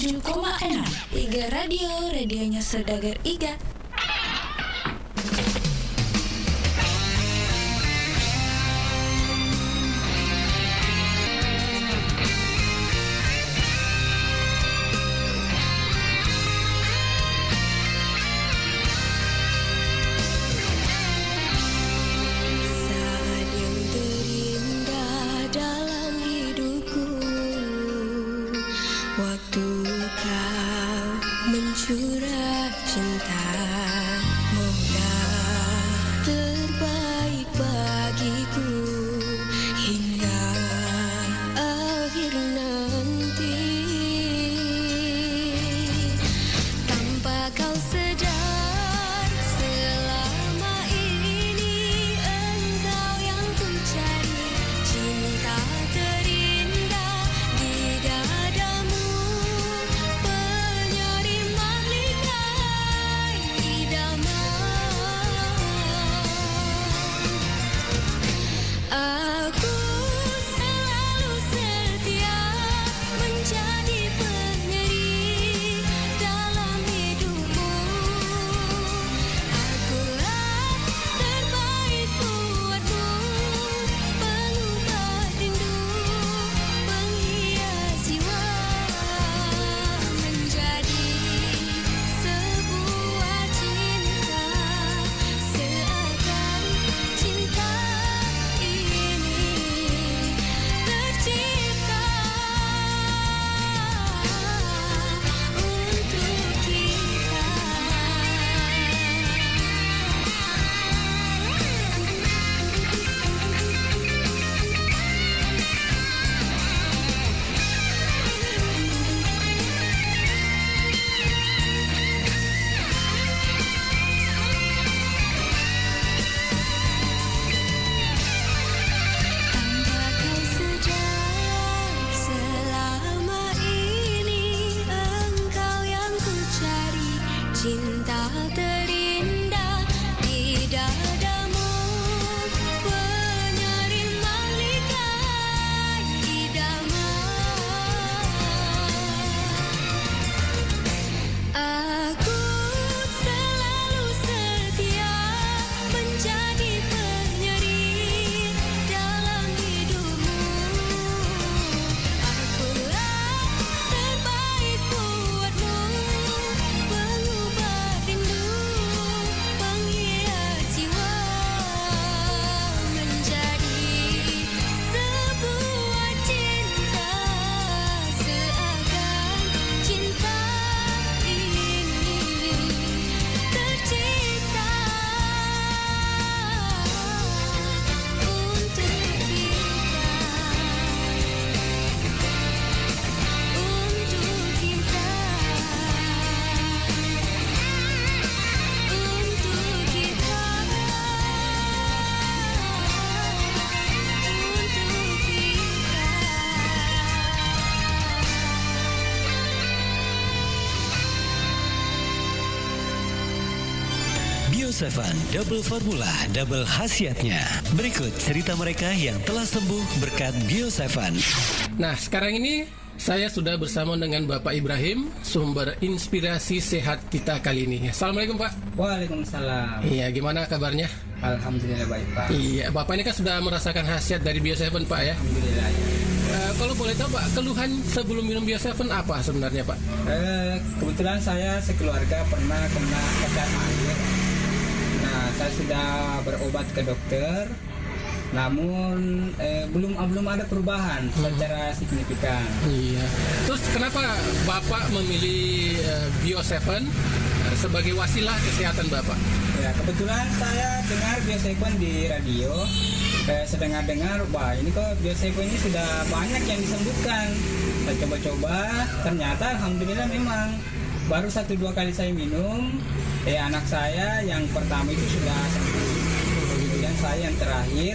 97,6 Iga Radio, radionya Saudagar Iga. Curah cinta, moga terbaik bagiku hingga akhir nanti. Tanpa kau sadar, selama ini engkau yang ku cari, cinta terindah di dadamu. Aku selalu setia menjadi penyeri dalam hidupmu. Akulah terbaik buatmu, pengubah rindu, penghias jiwa, menjadi sebuah cinta, seakan cinta cinta terindah di dadamu, penyeri malaikat idaman. Aku selalu setia menjadi penyeri dalam hidupmu. Akulah terbaik buatmu, pengubah rindu, penghias jiwa, menjadi sebuah cinta, seakan cinta ini tercipta untuk kita, untuk kita. Bio7, double formula, double khasiatnya. Berikut cerita mereka yang telah sembuh berkat Bio7. Nah, sekarang ini saya sudah bersama dengan Bapak Ibrahim, sumber inspirasi sehat kita kali ini. Assalamualaikum, Pak. Waalaikumsalam. Iya, gimana kabarnya? Alhamdulillah baik, Pak. Iya, Bapak ini kan sudah merasakan khasiat dari Bio7, Pak, ya? Alhamdulillah. Kalau boleh tahu, Pak, keluhan sebelum minum Bio7 apa sebenarnya, Pak? Kebetulan saya sekeluarga pernah kena cacar air. Nah, saya sudah berobat ke dokter, namun belum ada perubahan secara signifikan. Iya. Terus kenapa Bapak memilih Bio7 sebagai wasilah kesehatan Bapak? Ya, kebetulan saya dengar Bio7 di radio. Saya dengar, wah ini kok Bio7 ini sudah banyak yang disembuhkan. Saya coba-coba, ternyata alhamdulillah memang baru 1-2 kali saya minum, anak saya yang pertama itu sudah sembuh. Kemudian saya yang terakhir,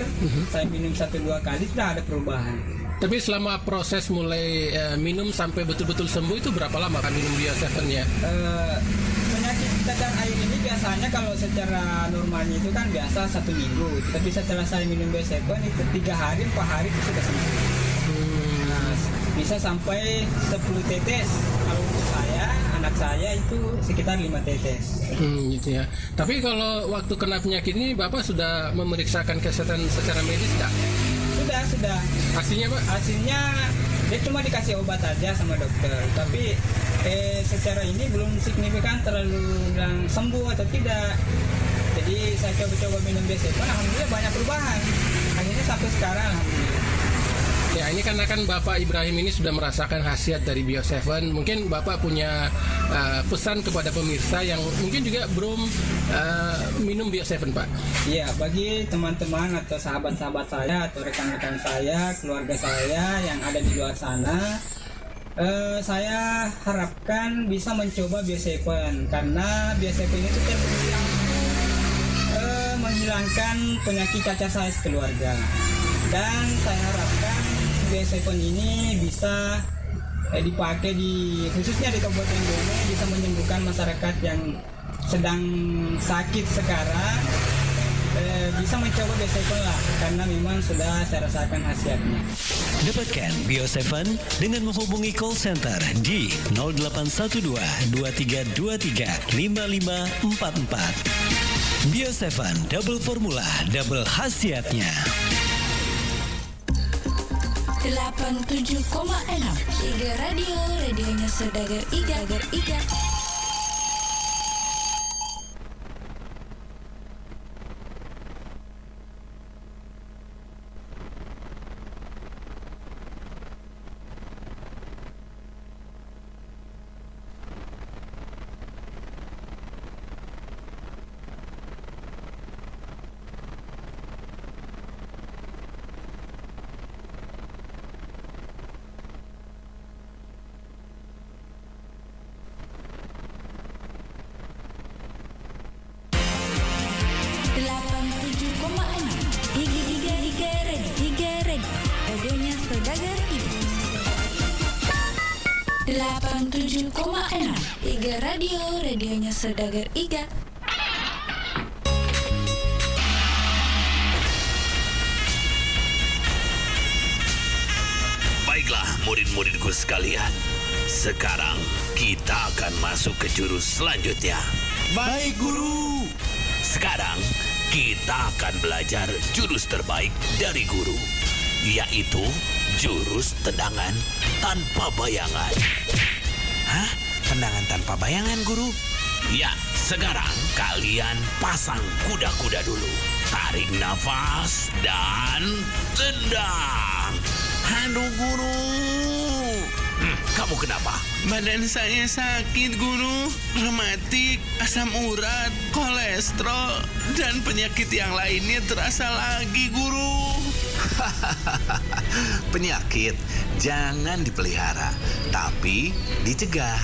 saya minum 1-2 kali sudah ada perubahan. Tapi selama proses mulai minum sampai betul-betul sembuh itu berapa lama kan minum Bio7-nya? Penyakit cacar air ini biasanya kalau secara normalnya itu kan biasa 1 minggu. Tapi setelah saya minum Bio7 itu 3 hari, 4 hari itu sudah sembuh. Nah, bisa sampai 10 tetes. Kalau untuk anak saya itu sekitar 5 tetes. Gitu ya. Tapi kalau waktu kena penyakit ini Bapak sudah memeriksakan kesehatan secara medis enggak? Sudah. Hasilnya Pak? Hasilnya dia cuma dikasih obat aja sama dokter, tapi secara ini belum signifikan terlalu bilang sembuh atau tidak. Jadi saya coba minum BSF, alhamdulillah banyak perubahan. Akhirnya sampai sekarang alhamdulillah. Ya, ini karena kan Bapak Ibrahim ini sudah merasakan khasiat dari Bio7. Mungkin Bapak punya pesan kepada pemirsa yang mungkin juga belum minum Bio7, Pak. Iya, bagi teman-teman atau sahabat-sahabat saya atau rekan-rekan saya, keluarga saya yang ada di luar sana, saya harapkan bisa mencoba Bio7 karena Bio7 ini tuh menghilangkan penyakit cacar saya sekeluarga. Dan saya harapkan Bio7 ini bisa dipakai khususnya di Kabupaten Bone, bisa menyembuhkan masyarakat yang sedang sakit sekarang, bisa mencoba Bio7 lah, karena memang sudah saya rasakan khasiatnya. Dapatkan Bio7 dengan menghubungi call center di 0812 2323 5544. Bio7 double formula, double khasiatnya. 87,6 Iga Radio, radionya Saudagar Iga. Radionya Saudagar Iga. 87,6 Iga Radio, radionya Saudagar Iga. Baiklah murid-muridku sekalian, sekarang kita akan masuk ke jurus selanjutnya. Baik, Guru. Sekarang kita akan belajar jurus terbaik dari guru, yaitu jurus tendangan tanpa bayangan. Hah? Tendangan tanpa bayangan, Guru? Ya, sekarang kalian pasang kuda-kuda dulu. Tarik nafas dan tendang. Aduh, Guru. Kamu kenapa? Badan saya sakit, Guru. Rematik, asam urat, kolesterol, dan penyakit yang lainnya terasa lagi, Guru. Penyakit jangan dipelihara, tapi dicegah.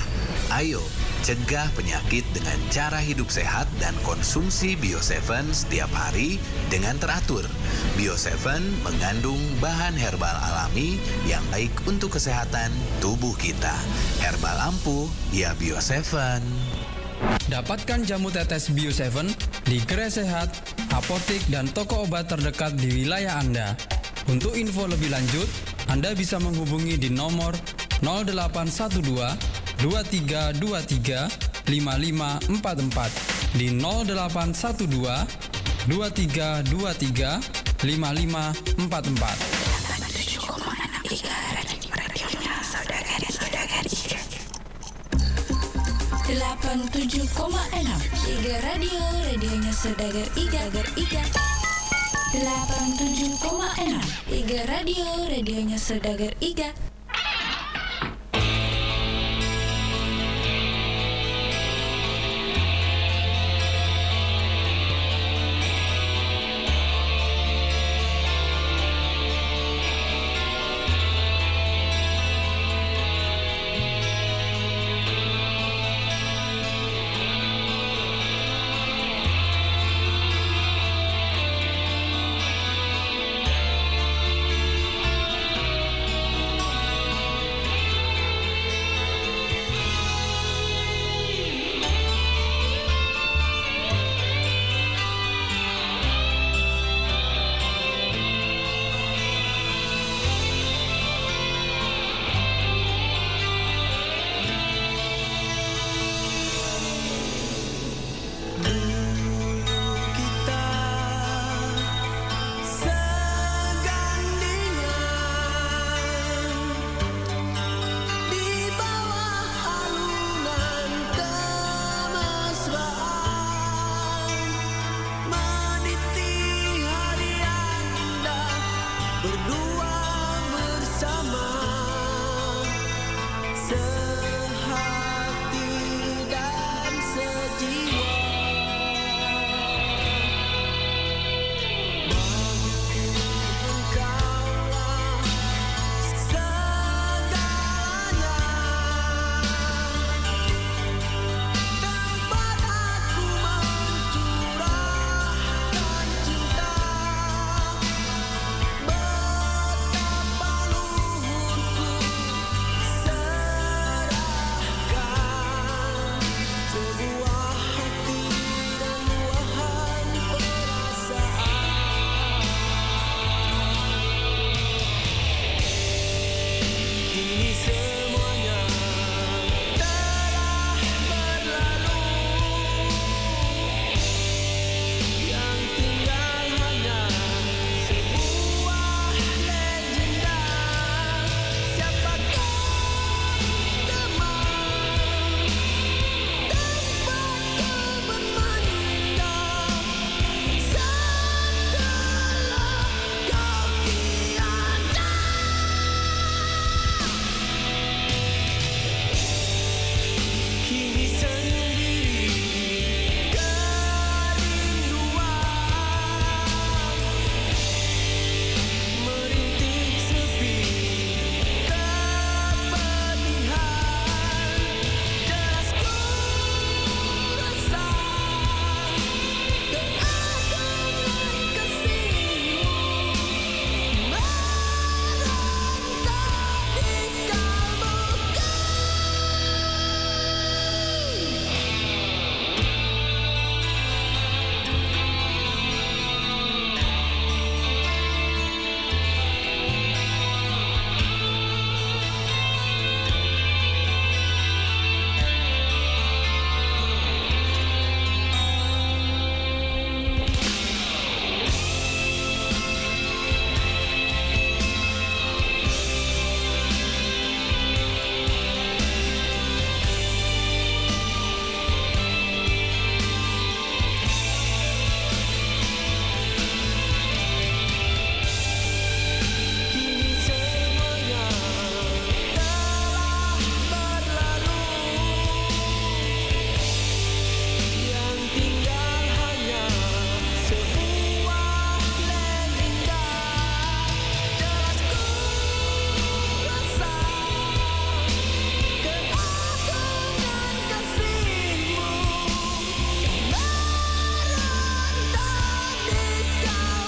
Ayo, cegah penyakit dengan cara hidup sehat dan konsumsi Bio7 setiap hari dengan teratur. Bio7 mengandung bahan herbal alami yang baik untuk kesehatan tubuh kita. Herbal ampuh, ya Bio7. Dapatkan jamu tetes Bio7 di Gerai Sehat, apotek, dan toko obat terdekat di wilayah Anda. Untuk info lebih lanjut, Anda bisa menghubungi di nomor 0812 2323 5544 di 0812 2323 5544. 87,6 Iga Radio, radionya Saudagar Iga. 87,6 Iga Radio, radionya Saudagar Iga. 87,6 Iga Radio, radionya Saudagar Iga. berdua bersama, sehati dan sejiwa. Bagiku engkaulah segalanya, tempat aku mencurahkan cinta. Betapa luhurku serahkan sebuah hati dan luahan perasaan. Kini semuanya telah berlalu, yang tinggal hanya sebuah legenda. Siapakah teman, tempat kau bermandang, setelah kau tiada. Kini sendiri kerinduan merintih sepi kepedihan. Jelas ku rasa keagungan kasihmu merontak di kalbuku. Kini semuanya telah berlalu, yang tinggal hanya sebuah legenda. Jelas ku rasa keagungan kasihmu merontak di kalbuku.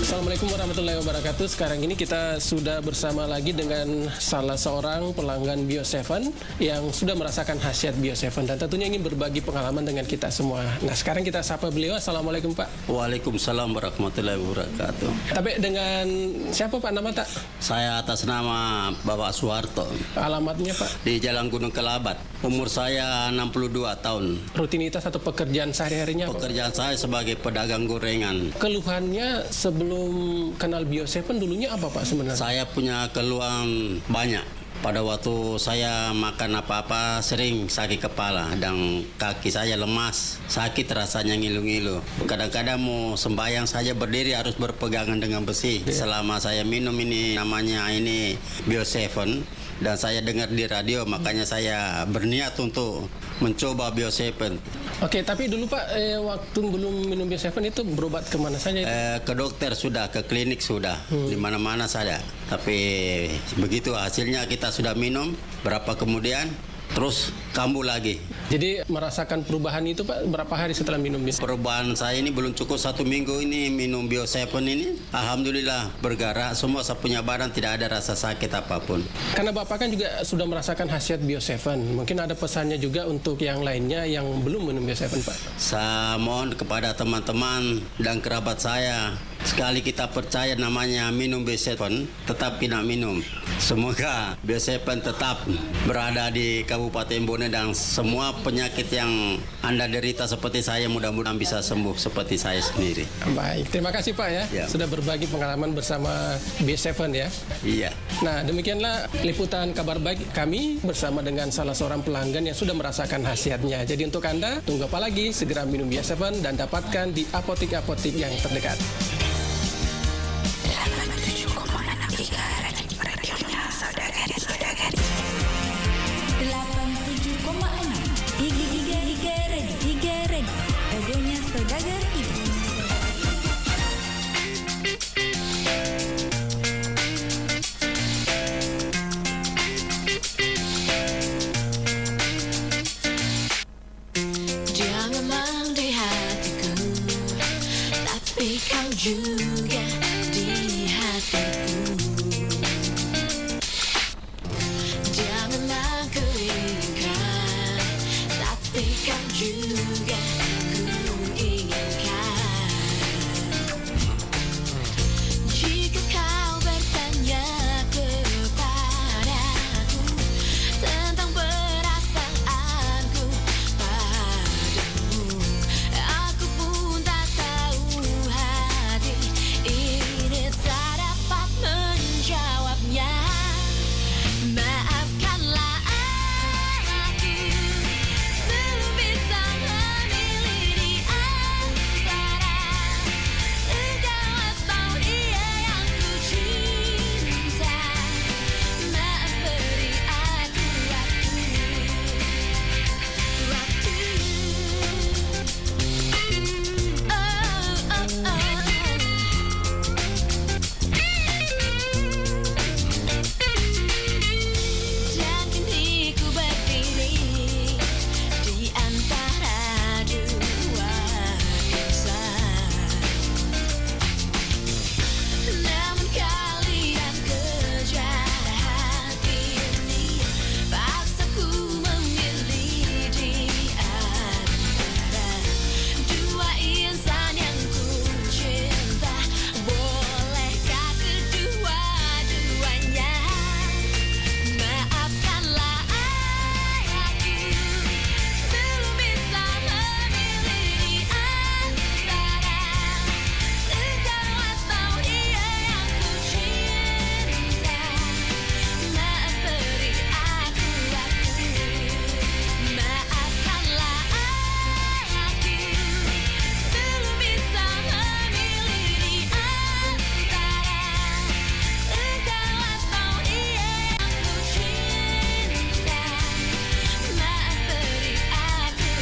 Assalamualaikum warahmatullahi wabarakatuh. Sekarang ini kita sudah bersama lagi dengan salah seorang pelanggan Bio7 yang sudah merasakan khasiat Bio7 dan tentunya ingin berbagi pengalaman dengan kita semua. Nah, sekarang kita sapa beliau. Assalamualaikum Pak. Waalaikumsalam warahmatullahi wabarakatuh. Tapi dengan siapa Pak nama tak? Saya atas nama Bapak Suharto. Alamatnya Pak? Di Jalan Gunung Kelabat. Umur saya 62 tahun. Rutinitas atau pekerjaan sehari-harinya Pak? Pekerjaan saya sebagai pedagang gorengan. Keluhannya sebelum kenal Bio7 dulunya apa Pak sebenarnya? Saya punya keluhan banyak. Pada waktu saya makan apa-apa sering sakit kepala dan kaki saya lemas, sakit rasanya ngilu-ngilu. Kadang-kadang mau sembahyang saja berdiri harus berpegangan dengan besi. Selama saya minum ini namanya ini Bio7 dan saya dengar di radio, makanya saya berniat untuk mencoba Bio7. Oke, tapi dulu Pak, waktu belum minum Bio7 itu berobat kemana saja? Ke dokter sudah, ke klinik sudah, di mana-mana saja. Tapi begitu hasilnya kita sudah minum, berapa kemudian terus kambuh lagi. Jadi merasakan perubahan itu Pak berapa hari setelah minum Bio7? Perubahan saya ini belum cukup 1 minggu ini minum Bio7 ini. Alhamdulillah bergerak, semua saya punya badan tidak ada rasa sakit apapun. Karena Bapak kan juga sudah merasakan khasiat Bio7. Mungkin ada pesannya juga untuk yang lainnya yang belum minum Bio7 Pak? Saya mohon kepada teman-teman dan kerabat saya sekali kita percaya namanya minum B7, tetap kita minum. Semoga B7 tetap berada di Kabupaten Bone dan semua penyakit yang Anda derita seperti saya mudah-mudahan bisa sembuh seperti saya sendiri. Baik, terima kasih Pak ya, sudah berbagi pengalaman bersama B7 ya. Iya. Nah, demikianlah liputan kabar baik kami bersama dengan salah seorang pelanggan yang sudah merasakan khasiatnya. Jadi untuk Anda, tunggu apa lagi? Segera minum B7 dan dapatkan di apotik-apotik yang terdekat. 87,6 Iga Ready, radionya Saudagar Iga. Dia memang di hatiku, tapi kau juga di hatiku. Dia memang ku inginkan, tapi kau juga ku inginkan. Jika kau bertanya kepadaku tentang perasaanku padamu, aku pun tak tahu hati ini tak dapat menjawabnya. Maafkanlah aku belum bisa memilih di antara engkau atau dia yang ku cinta. Maaf beri aku waktu. Dan kini ku berdiri di antara dua insan. Namun kalian kejar hati ini, paksaku memilih di antara dua insan yang ku cinta. Bolehkah kedua-duanya? Maafkanlah aku belum bisa memilih di antara engkau atau dia yang ku cinta. Maaf beri aku waktu. Maafkanlah aku belum bisa memilih di antara engkau atau dia yang ku cinta. Maaf beri aku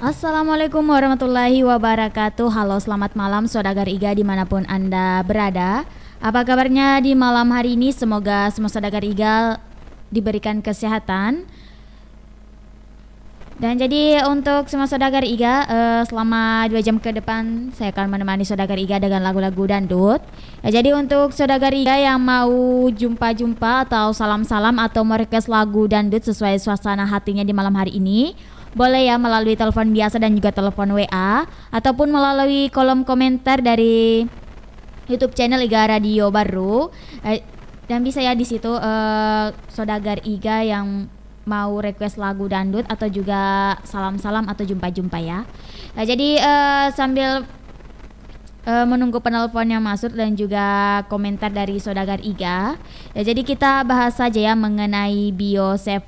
Assalamualaikum warahmatullahi wabarakatuh. Halo, selamat malam Saudagar Iga dimanapun Anda berada. Apa kabarnya di malam hari ini? Semoga semua Saudagar Iga diberikan kesehatan. Dan jadi untuk semua Saudagar Iga, selama 2 jam ke depan saya akan menemani Saudagar Iga dengan lagu-lagu dangdut. Jadi untuk Saudagar Iga yang mau jumpa-jumpa atau salam-salam atau merequest lagu dangdut sesuai suasana hatinya di malam hari ini, boleh ya melalui telepon biasa dan juga telepon WA ataupun melalui kolom komentar dari YouTube channel Iga Radio Baru. Dan bisa ya di situ Saudagar Iga yang mau request lagu dangdut atau juga salam-salam atau jumpa-jumpa ya. Jadi sambil menunggu penelpon yang masuk dan juga komentar dari Saudagar Iga, jadi kita bahas saja ya mengenai Bio7.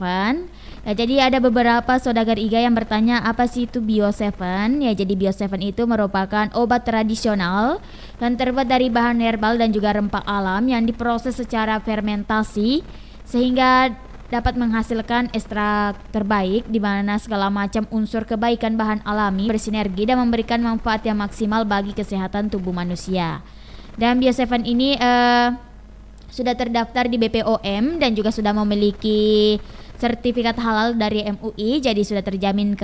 Jadi ada beberapa Saudagar Iga yang bertanya apa sih itu Bio7. Ya, jadi Bio7 itu merupakan obat tradisional dan terbuat dari bahan herbal dan juga rempah alam yang diproses secara fermentasi sehingga dapat menghasilkan ekstrak terbaik di mana segala macam unsur kebaikan bahan alami bersinergi dan memberikan manfaat yang maksimal bagi kesehatan tubuh manusia. Dan Bio7 ini sudah terdaftar di BPOM dan juga sudah memiliki sertifikat halal dari MUI, jadi sudah terjamin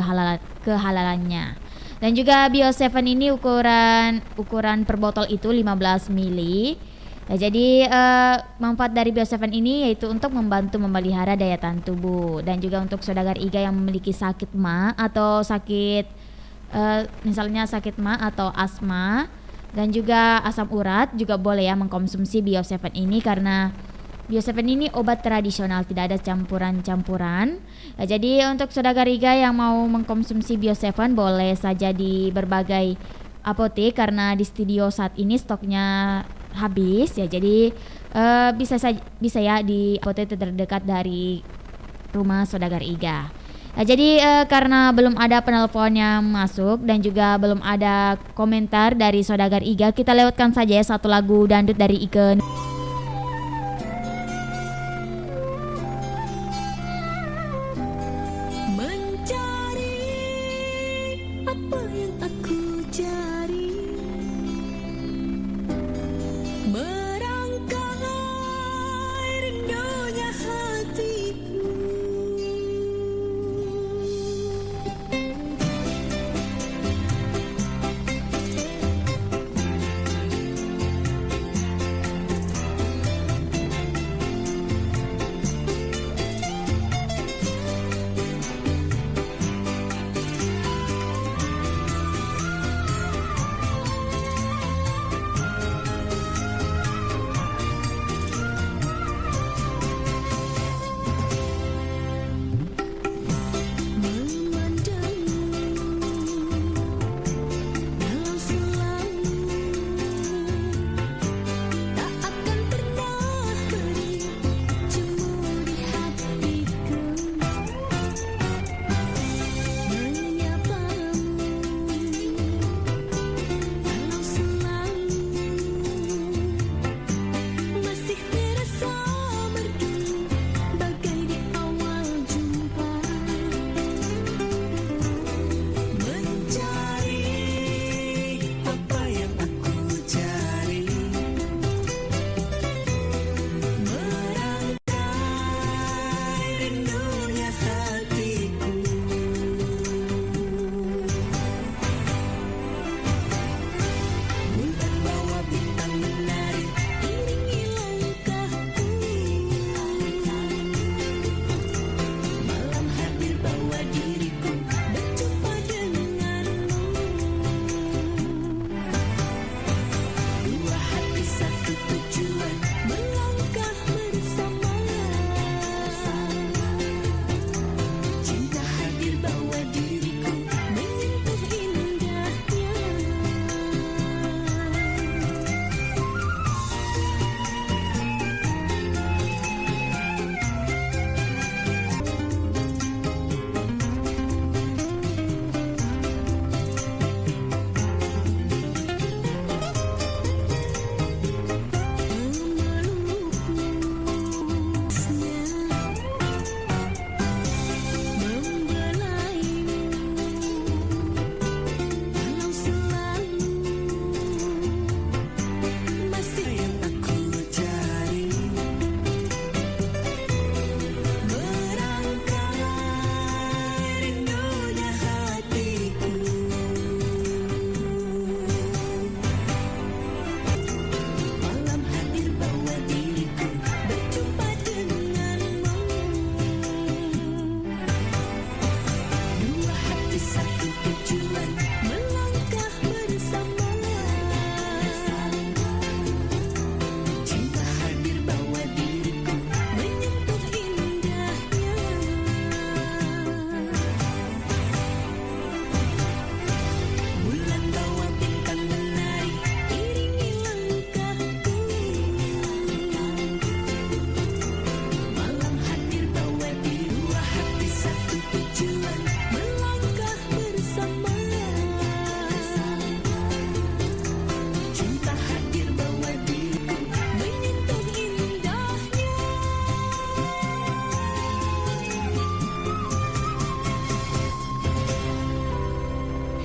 kehalalannya. Dan juga Bio 7 ini ukuran per botol itu 15 ml. Ya, jadi manfaat dari Bio 7 ini yaitu untuk membantu memelihara daya tahan tubuh. Dan juga untuk saudagar IGA yang memiliki sakit ma atau sakit misalnya sakit ma atau asma dan juga asam urat juga boleh ya mengkonsumsi Bio 7 ini, karena Bio 7 ini obat tradisional, tidak ada campuran-campuran. Ya, jadi untuk saudagar IGA yang mau mengkonsumsi Bio 7 boleh saja di berbagai apotek, karena di studio saat ini stoknya habis ya. Jadi bisa ya di apotek terdekat dari rumah saudagar IGA. Nah, jadi karena belum ada penelpon yang masuk dan juga belum ada komentar dari saudagar IGA, kita lewatkan saja ya satu lagu dangdut dari Ike. Mencari apa yang aku cari, merangkai rindunya hatiku.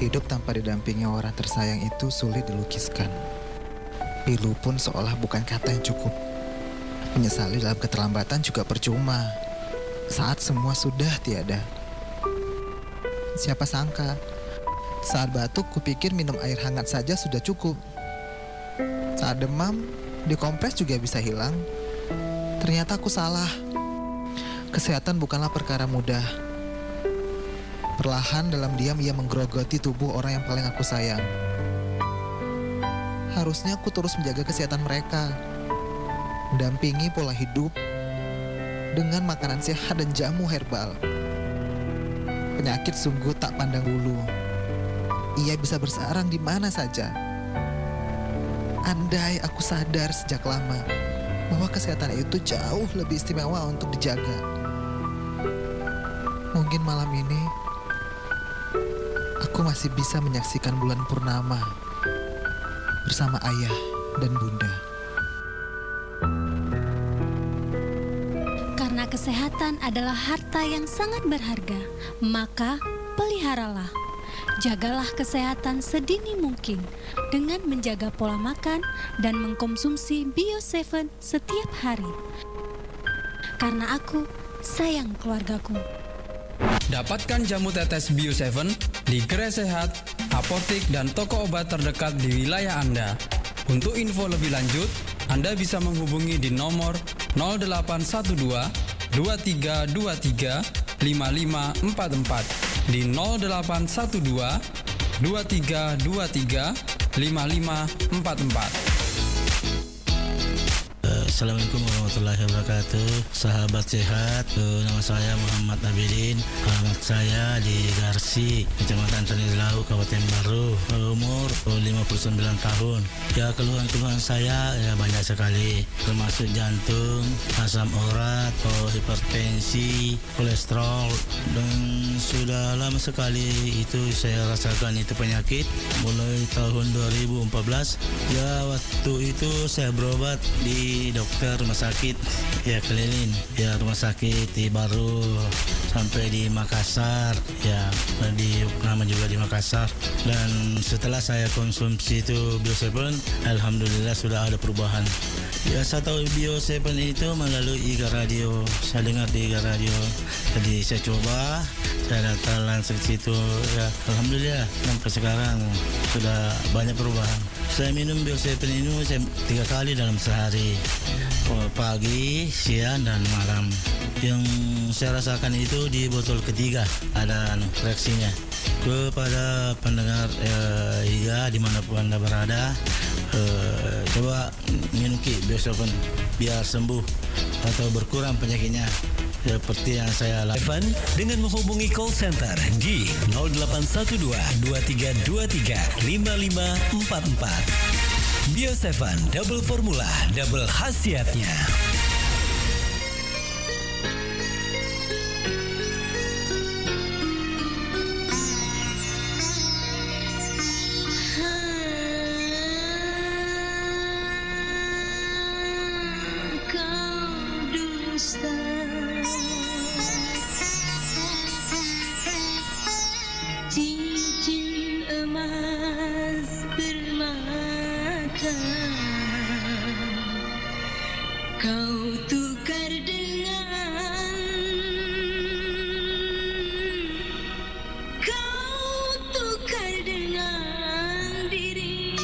Hidup tanpa didampingi orang tersayang itu sulit dilukiskan. Pilu pun seolah bukan kata yang cukup. Menyesali dalam keterlambatan juga percuma saat semua sudah tiada. Siapa sangka Saat batuk, kupikir minum air hangat saja sudah cukup. Saat demam, dikompres juga bisa hilang. Ternyata aku salah. Kesehatan bukanlah perkara mudah. Perlahan dalam diam ia menggerogoti tubuh orang yang paling aku sayang. Harusnya aku terus menjaga kesehatan mereka, mendampingi pola hidup dengan makanan sehat dan jamu herbal. Penyakit sungguh tak pandang bulu. Ia bisa bersarang di mana saja. Andai aku sadar sejak lama bahwa kesehatan itu jauh lebih istimewa untuk dijaga. Mungkin malam ini aku masih bisa menyaksikan bulan purnama bersama ayah dan bunda. Karena kesehatan adalah harta yang sangat berharga, maka peliharalah. Jagalah kesehatan sedini mungkin dengan menjaga pola makan dan mengkonsumsi Bio7 setiap hari. Karena aku sayang keluargaku. Dapatkan jamu tetes Bio7 di Gerai Sehat, apotek dan toko obat terdekat di wilayah Anda. Untuk info lebih lanjut, Anda bisa menghubungi di nomor 0812 2323 5544 di 0812 2323 5544. Assalamualaikum warahmatullahi wabarakatuh. Sahabat sehat, nama saya Muhammad Abidin. Alamat saya di Garsi, Kecamatan Tanilau, Kabupaten Baru. Umur 59 tahun. Ya, keluhan-keluhan saya ya banyak sekali, termasuk jantung, asam urat, hipertensi, kolesterol, dan sudah lama sekali itu saya rasakan itu penyakit. Mulai tahun 2014, ya waktu itu saya berobat di dokter rumah sakit ya keliling ya rumah sakit di Baru sampai di Makassar ya di nama juga di Makassar, dan setelah saya konsumsi itu Bio7, alhamdulillah sudah ada perubahan. Ya, saya tahu Bio7 itu melalui IGA Radio, saya dengar di IGA Radio, jadi saya coba, saya datang langsung ke situ ya, alhamdulillah sampai sekarang sudah banyak perubahan. Saya minum Bio7 ini 3 kali dalam sehari, pagi, siang, dan malam. Yang saya rasakan itu di botol ketiga ada reaksinya. Kepada pendengar IGA dimanapun Anda berada, coba minum Bio7 biar sembuh atau berkurang penyakitnya seperti yang saya lakukan dengan menghubungi call center di 0812 2323 5544. Bio7 double formula, double khasiatnya. Cincin emas bermata kau tukar dengan diriku.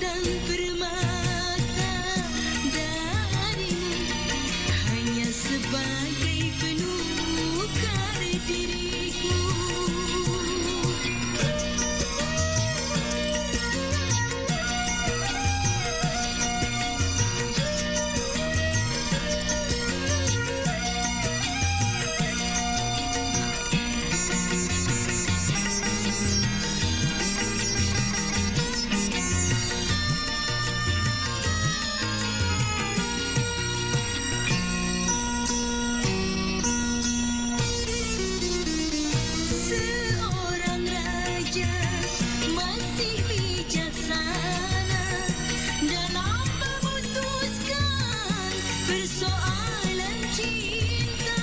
dan permata darimu hanya sebagai penukar diriku. Seorang raja masih bijaksana dalam memutuskan persoalan cinta.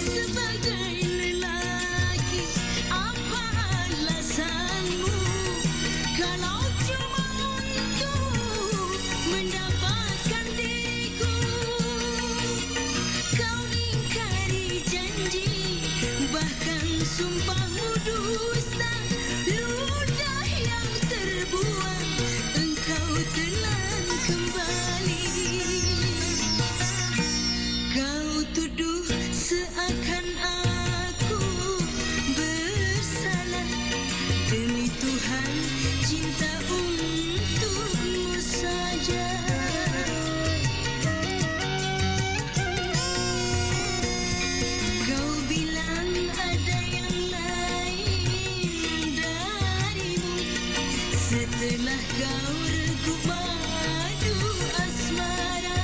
Sebagai lelaki, apa alasanmu kalau cuma untuk mendapatkan diriku? Kau ingkari janji, bahkan sumpahmu dusta. Ludah yang terbuang, engkau telan kembali. Kau tuduh seakan aku bersalah. Demi Tuhan, cinta untukmu saja. Kau bilang ada yang lain darimu. Setelah kau reguk madu asmara,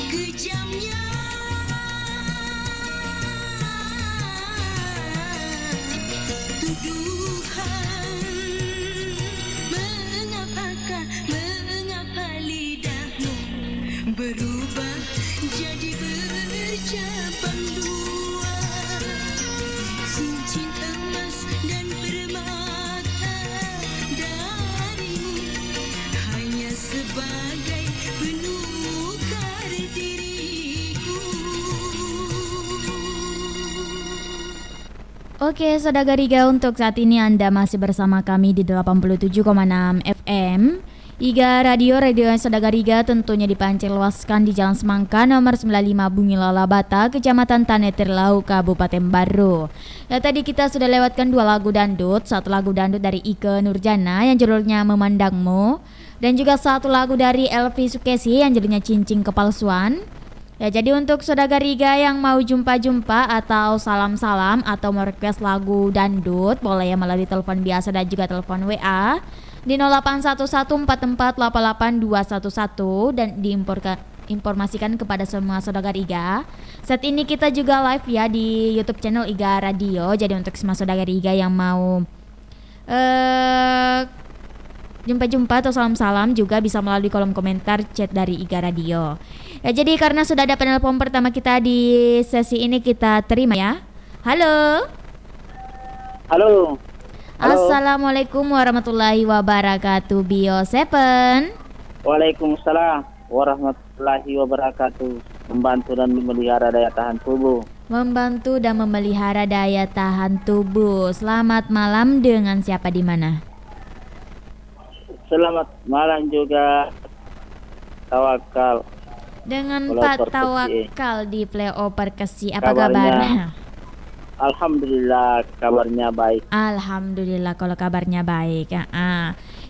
kejamnya tuduhan. Mengapa lidahmu berubah jadi bercabang dua? Cincin emas dan permata darimu hanya sebagai penukar diriku. Oke, Saudara Iga, untuk saat ini Anda masih bersama kami di 87,6 FM Iga Radio Saudara Iga, tentunya dipancar luaskan di Jalan Semangka nomor 95 Bungilala Bata, Kecamatan Tanetirlau, Kabupaten Baru. Ya, tadi kita sudah lewatkan 2 lagu dangdut, 1 lagu dangdut dari Ike Nurjana yang judulnya Memandangmu, dan juga 1 lagu dari Elvi Sukesi yang judulnya Cincin Kepalsuan. Ya, jadi untuk Saudara Iga yang mau jumpa-jumpa atau salam-salam atau mau request lagu dangdut, boleh ya melalui telepon biasa dan juga telepon WA di 081144882211 dan diinformasikan kepada semua Saudara Iga. Saat ini kita juga live ya di YouTube channel Iga Radio. Jadi untuk semua Saudara Iga yang mau jumpa-jumpa atau salam-salam juga bisa melalui kolom komentar chat dari Iga Radio. Ya, jadi karena sudah ada penelpon pertama kita di sesi ini, kita terima ya. Halo. Halo. Assalamualaikum warahmatullahi wabarakatuh, Bio7. Waalaikumsalam warahmatullahi wabarakatuh. Membantu dan memelihara daya tahan tubuh. Membantu dan memelihara daya tahan tubuh. Selamat malam, dengan siapa di mana? Selamat malam juga, Tawakal. Dengan Playoper Pak Perkesi. Tawakal di Playoper Perkesi. Apa kabarnya? Alhamdulillah, kabarnya baik. Alhamdulillah kalau kabarnya baik.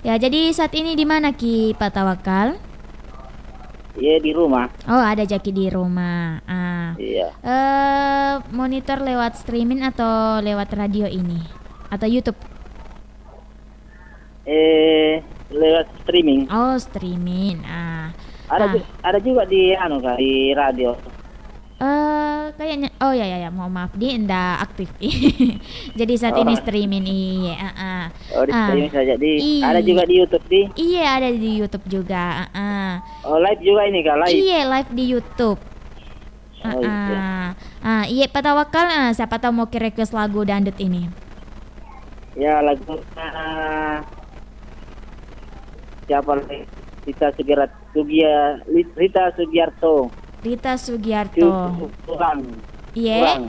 Ya, jadi saat ini di mana Ki Pak Tawakal? Iya, di rumah. Oh, ada Jaki di rumah. Iya. Monitor lewat streaming atau lewat radio ini? Atau YouTube? Lewat streaming. Oh, streaming. Ada juga di di radio. Kayaknya mohon maaf, dia ndak aktif. Jadi saat ini streaming iya. Di streaming saja ada juga di YouTube di. Iya, ada di YouTube juga. Oh, live juga ini Kak, live. Iya, live di YouTube. Iya, Pak Tawakal, siapa tahu mau request lagu dangdut ini. Ya, lagu siapa lagi? Rita Sugiarto. Rita Sugiarto. Kurang. Iya.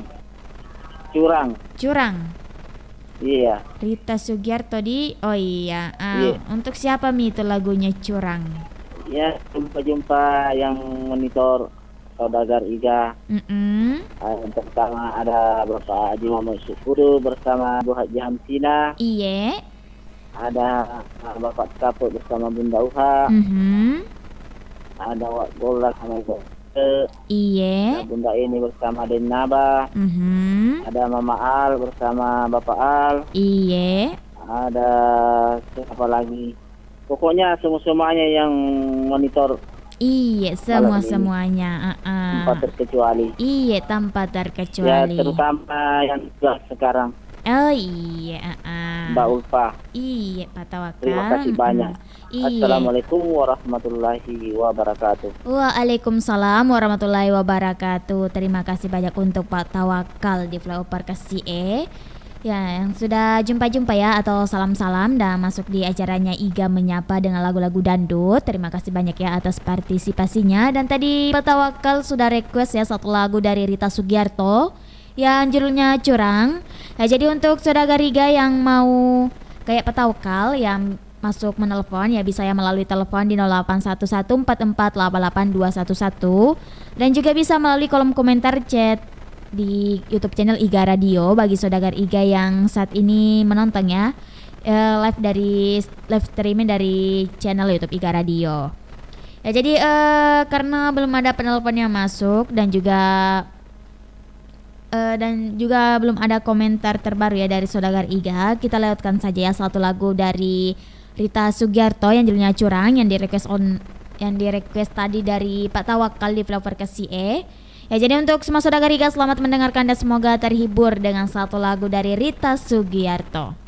Curang. Curang. Iya. Rita Sugiarto di. Oh iya. Iya. Untuk siapa Mi itu lagunya Curang? Ya, jumpa-jumpa yang monitor Saudagar Iga. Yang pertama ada Bapak Haji Muhammad Syukuru bersama Bu Haji Hamsina. Iya. Ada Bapak Kaput bersama Bunda Uha. Ada Wak Gola sama Ibu. Iya. Ada Bunda ini bersama Den Naba. Ada Mama Al bersama Bapak Al. Iya. Ada siapa lagi? Pokoknya semuanya yang monitor. Iya, semuanya. Tanpa terkecuali. Iya, tanpa Ya, terkecuali. terutama yang juga sekarang. Oh iya. Mbak Ulfa. Iya, Pak Tawakal. Terima kasih banyak. Iya. Assalamualaikum warahmatullahi wabarakatuh. Waalaikumsalam warahmatullahi wabarakatuh. Terima kasih banyak untuk Pak Tawakal di Flyover KCE. Ya, yang sudah jumpa-jumpa ya atau salam-salam dan masuk di acaranya Iga Menyapa dengan lagu-lagu dangdut. Terima kasih banyak ya atas partisipasinya. Dan tadi Pak Tawakal sudah request ya satu lagu dari Rita Sugiarto yang judulnya Curang. Nah, jadi untuk Saudagar Iga yang mau kayak Pak Tawakal yang masuk menelpon ya bisa ya melalui telepon di 081144882211 dan juga bisa melalui kolom komentar chat di YouTube channel Iga Radio bagi Saudagar Iga yang saat ini menonton ya live streaming dari channel YouTube Iga Radio. Ya jadi karena belum ada penelpon yang masuk dan juga belum ada komentar terbaru ya dari Saudagar Iga, kita lewatkan saja ya satu lagu dari Rita Sugiarto yang judulnya Curang yang di-request tadi dari Pak Tawakal di Flyover KCE. Ya jadi untuk semua Saudagar Iga selamat mendengarkan dan semoga terhibur dengan satu lagu dari Rita Sugiarto.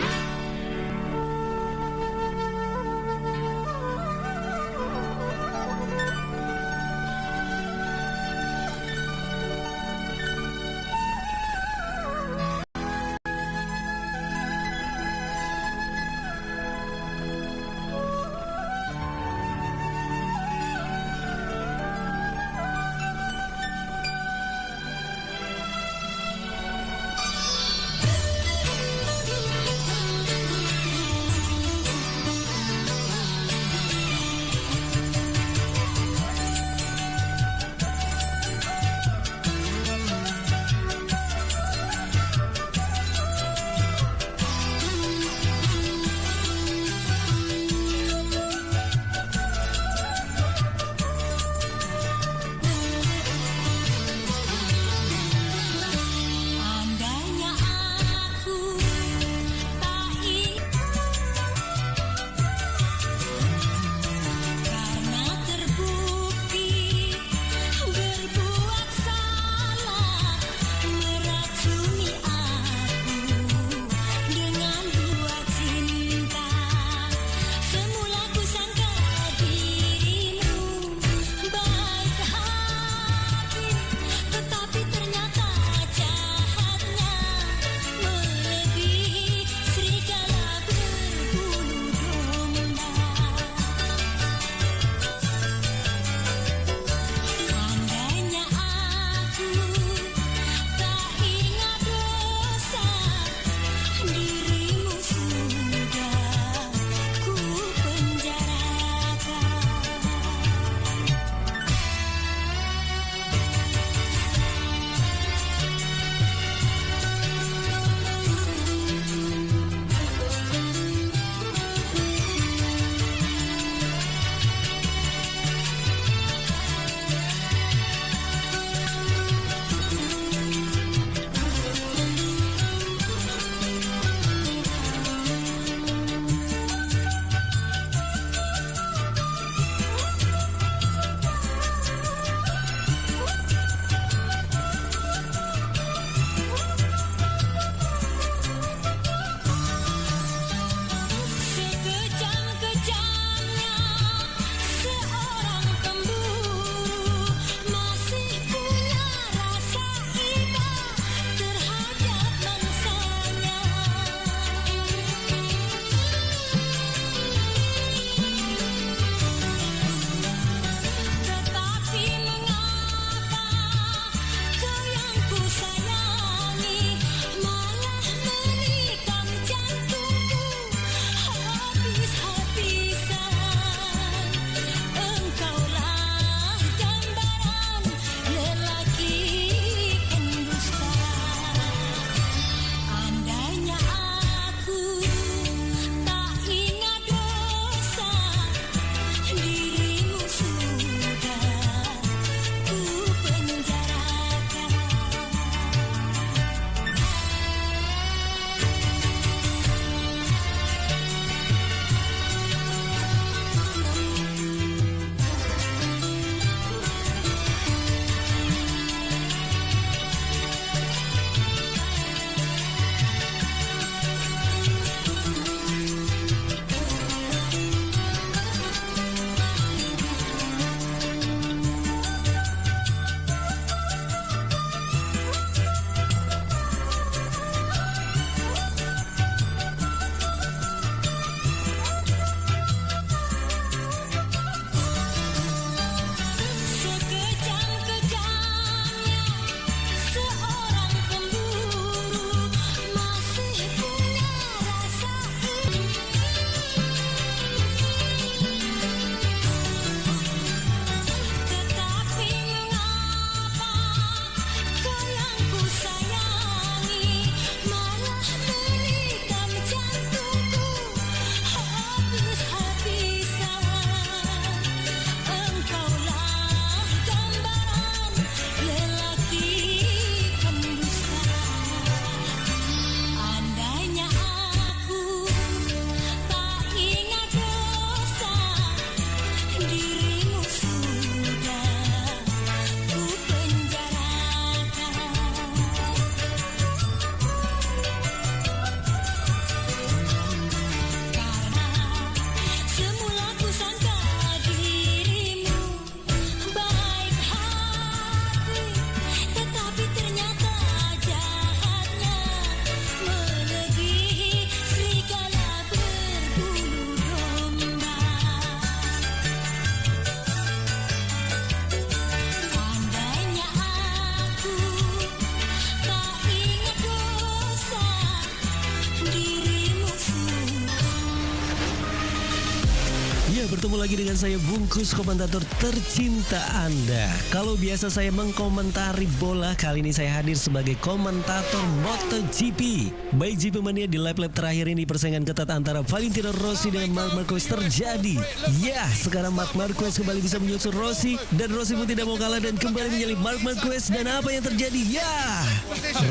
Bertemu lagi dengan saya Bungkus, komentator tercinta Anda. Kalau biasa saya mengkomentari bola, kali ini saya hadir sebagai komentator MotoGP. Baik GP Mania, di lap terakhir ini persaingan ketat antara Valentino Rossi dengan Marc Marquez terjadi. Ya, sekarang Marc Marquez kembali bisa menyusul Rossi, dan Rossi pun tidak mau kalah dan kembali menyalip Marc Marquez. Dan apa yang terjadi? Ya,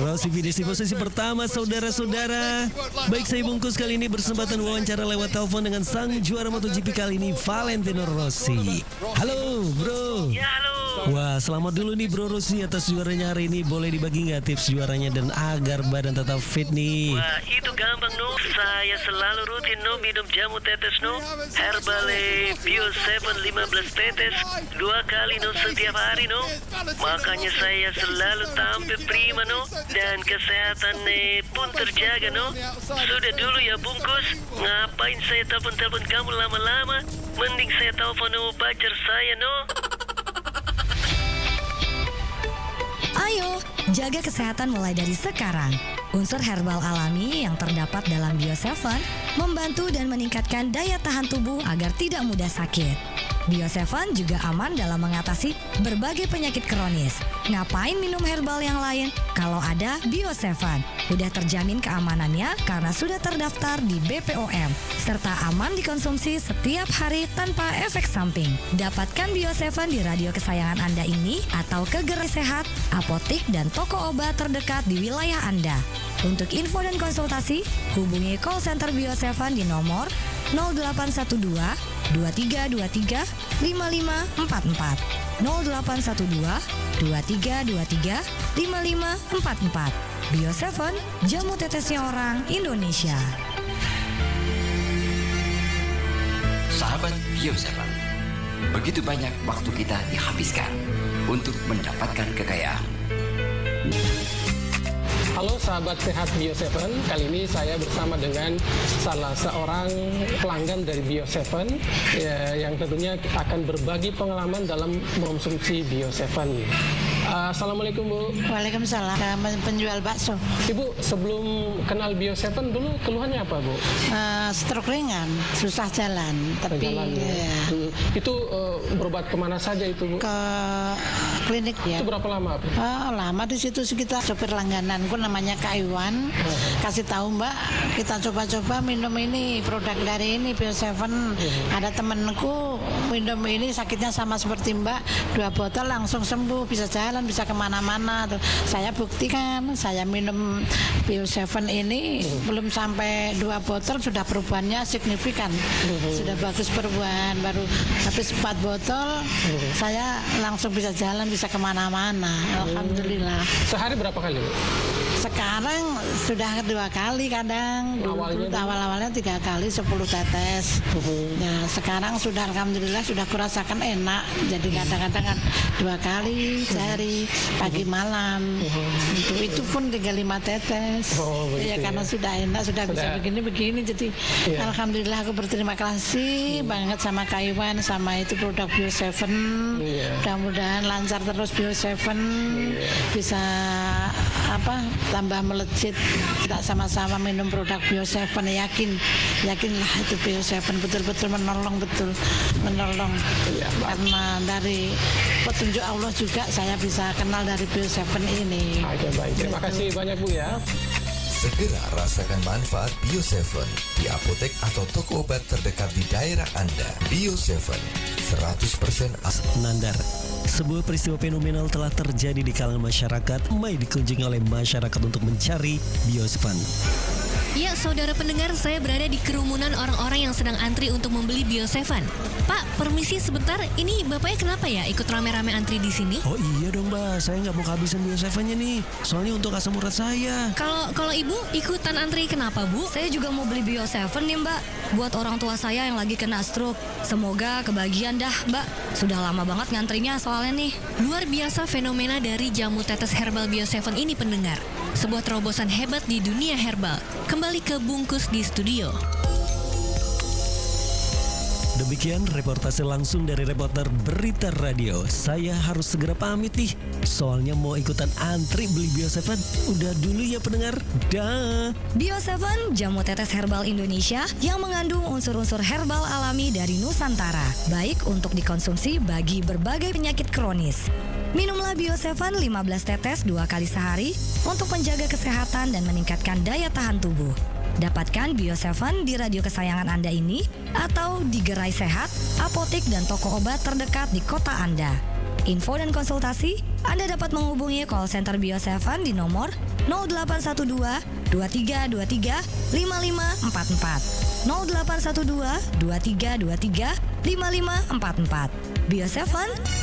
Rossi finish di posisi pertama, saudara-saudara. Baik, saya Bungkus kali ini bersempatan wawancara lewat telepon dengan sang juara MotoGP kali ini, Valentino Rossi. Halo bro. Ya halo. Wah, selamat dulu nih bro Rossi atas juaranya hari ini. Boleh dibagi nggak tips juaranya dan agar badan tetap fit nih? Wah, itu gampang no. Saya selalu rutin no minum jamu tetes no, Herbale Bio 7 15 tetes 2 kali no setiap hari no. Makanya saya selalu tampil prima no, dan kesehatan pun terjaga no. Sudah dulu ya Bungkus, ngapain saya telepon kamu lama-lama? Mending saya telepon no pacar saya no. Ayo, jaga kesehatan mulai dari sekarang. Unsur herbal alami yang terdapat dalam Bio 7 membantu dan meningkatkan daya tahan tubuh agar tidak mudah sakit. Bio 7 juga aman dalam mengatasi berbagai penyakit kronis. Ngapain minum herbal yang lain kalau ada Bio 7? Udah terjamin keamanannya karena sudah terdaftar di BPOM, serta aman dikonsumsi setiap hari tanpa efek samping. Dapatkan Bio 7 di radio kesayangan Anda ini atau ke gerai sehat, apotik, dan toko obat terdekat di wilayah Anda. Untuk info dan konsultasi, hubungi call center Bio 7 di nomor 0812 2323 5544 0812 2323 5544. Bio 7, jamu tetesnya orang Indonesia. Sahabat Bio 7, begitu banyak waktu kita dihabiskan untuk mendapatkan kekayaan. Halo sahabat sehat Bio 7, kali ini saya bersama dengan salah seorang pelanggan dari Bio 7 ya, yang tentunya akan berbagi pengalaman dalam mengonsumsi Bio 7. Assalamualaikum Bu. Waalaikumsalam. Penjual bakso. Ibu, sebelum kenal Bio 7 dulu keluhannya apa Bu? Stroke ringan, susah jalan. Tapi ya. Itu berobat kemana saja itu Bu? Ke klinik ya. Itu berapa lama Bu? Lama di situ sekitar. Sopir langgananku namanya Kak Iwan. Kasih tahu Mbak, kita coba-coba minum ini, produk dari ini Bio 7. Ada temenku minum ini sakitnya sama seperti Mbak, 2 botol langsung sembuh, bisa jalan, bisa kemana-mana. Saya buktikan, saya minum Bio 7 ini belum sampai 2 botol sudah perubahannya signifikan. Sudah bagus perubahan. Baru habis 4 botol saya langsung bisa jalan, bisa kemana-mana. Alhamdulillah. Sehari berapa kali? Sekarang sudah 2 kali kadang. Awal-awalnya 3 kali 10 tetes. Ya, sekarang sudah alhamdulillah sudah kurasakan enak. Jadi kadang-kadang kan 2 kali sehari, pagi malam. Itu pun 35 tetes. Ya karena sudah enak, sudah bisa begini-begini. Jadi alhamdulillah aku berterima kasih banget sama Kak Iwan, sama itu produk Bio 7. Mudah-mudahan lancar terus Bio 7. Bisa tambah melejit. Kita sama-sama minum produk Bio 7, yakinlah itu Bio 7 betul-betul menolong karena dari petunjuk Allah juga saya bisa kenal dari Bio 7 ini. Baik. Terima kasih banyak Bu ya. Segera rasakan manfaat Bio 7 di apotek atau toko obat terdekat di daerah Anda. Bio 7 100% asli. Nandar, sebuah peristiwa fenomenal telah terjadi di kalangan masyarakat. Mai dikunjungi oleh masyarakat untuk mencari Bio 7. Ya, saudara pendengar, saya berada di kerumunan orang-orang yang sedang antri untuk membeli Bio 7. Pak, permisi sebentar. Ini bapaknya kenapa ya ikut rame-rame antri di sini? Oh iya dong Mbak, saya nggak mau kehabisan Bio 7-nya nih. Soalnya untuk asam urat saya. Kalau ibu ikutan antri kenapa Bu? Saya juga mau beli Bio 7 nih Mbak, buat orang tua saya yang lagi kena stroke. Semoga kebagian dah Mbak. Sudah lama banget ngantrinya soalnya nih. Luar biasa fenomena dari jamu tetes herbal Bio 7 ini pendengar. Sebuah terobosan hebat di dunia herbal. Kembali ke Bungkus di studio. Demikian reportase langsung dari reporter Berita Radio. Saya harus segera pamit nih, soalnya mau ikutan antri beli Bio 7. Udah dulu ya pendengar. Dah. Bio 7, jamu tetes herbal Indonesia yang mengandung unsur-unsur herbal alami dari Nusantara. Baik untuk dikonsumsi bagi berbagai penyakit kronis. Minumlah Bio 7 15 tetes 2 kali sehari untuk menjaga kesehatan dan meningkatkan daya tahan tubuh. Dapatkan Bio 7 di radio kesayangan Anda ini atau di gerai sehat, apotek dan toko obat terdekat di kota Anda. Info dan konsultasi Anda dapat menghubungi call center Bio 7 di nomor 0812 2323 5544 0812 2323 5544. Bio 7.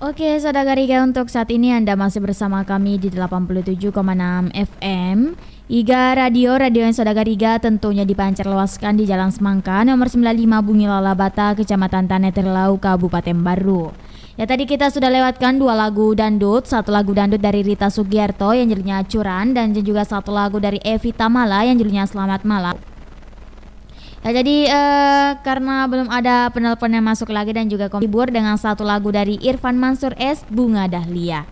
Oke, Saudara Riga, untuk saat ini Anda masih bersama kami di 87,6 FM IGA Radio yang Saudara Riga tentunya dipancar luaskan di Jalan Semangka nomor 95 Bungi Lalabata, Kecamatan Tanah Terlau, Kabupaten Baru. Ya, tadi kita sudah lewatkan 2 lagu dangdut, 1 lagu dangdut dari Rita Sugiarto yang judulnya Curan, dan juga 1 lagu dari Evi Tamala yang judulnya Selamat Malam. Ya, jadi karena belum ada penelpon yang masuk lagi dan juga hibur dengan 1 lagu dari Irfan Mansur S, Bunga Dahlia.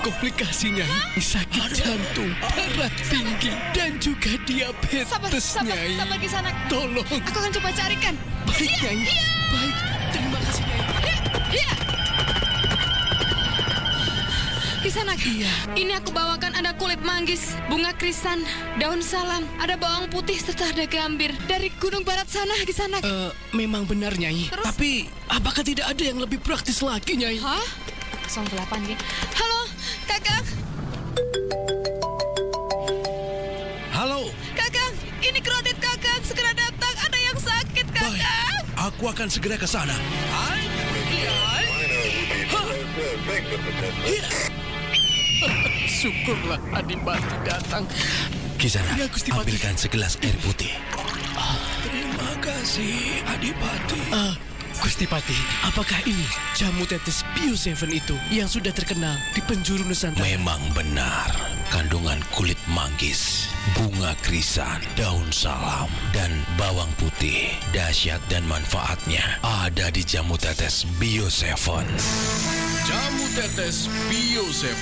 Komplikasinya sakit jantung, darah tinggi, dan juga diabetes, Nyai. Sabar Kisanak. Tolong. Aku akan coba carikan. Baik, Nyai. Baik, terima kasih, Nyai. Kisanak, ini aku bawakan ada kulit manggis, bunga krisan, daun salam, ada bawang putih serta ada gambir dari gunung barat sana, Kisanak. Memang benar, Nyai. Terus? Tapi apakah tidak ada yang lebih praktis lagi, Nyai? Hah? 08 G. Halo, Kakang. Halo, Kakang, ini kredit Kakang, segera datang, ada yang sakit, Kakang. aku akan segera ke sana. Syukurlah Adipati datang. Kisanak, Ya, Gusti Patih. ambilkan segelas air putih. Terima kasih, Adipati. Gusti Patih, apakah ini jamu tetes Bio 7 itu yang sudah terkenal di penjuru Nusantara? Memang benar, kandungan kulit manggis, bunga krisan, daun salam, dan bawang putih dahsyat dan manfaatnya ada di jamu tetes Bio 7. Jamu tetes Bio 7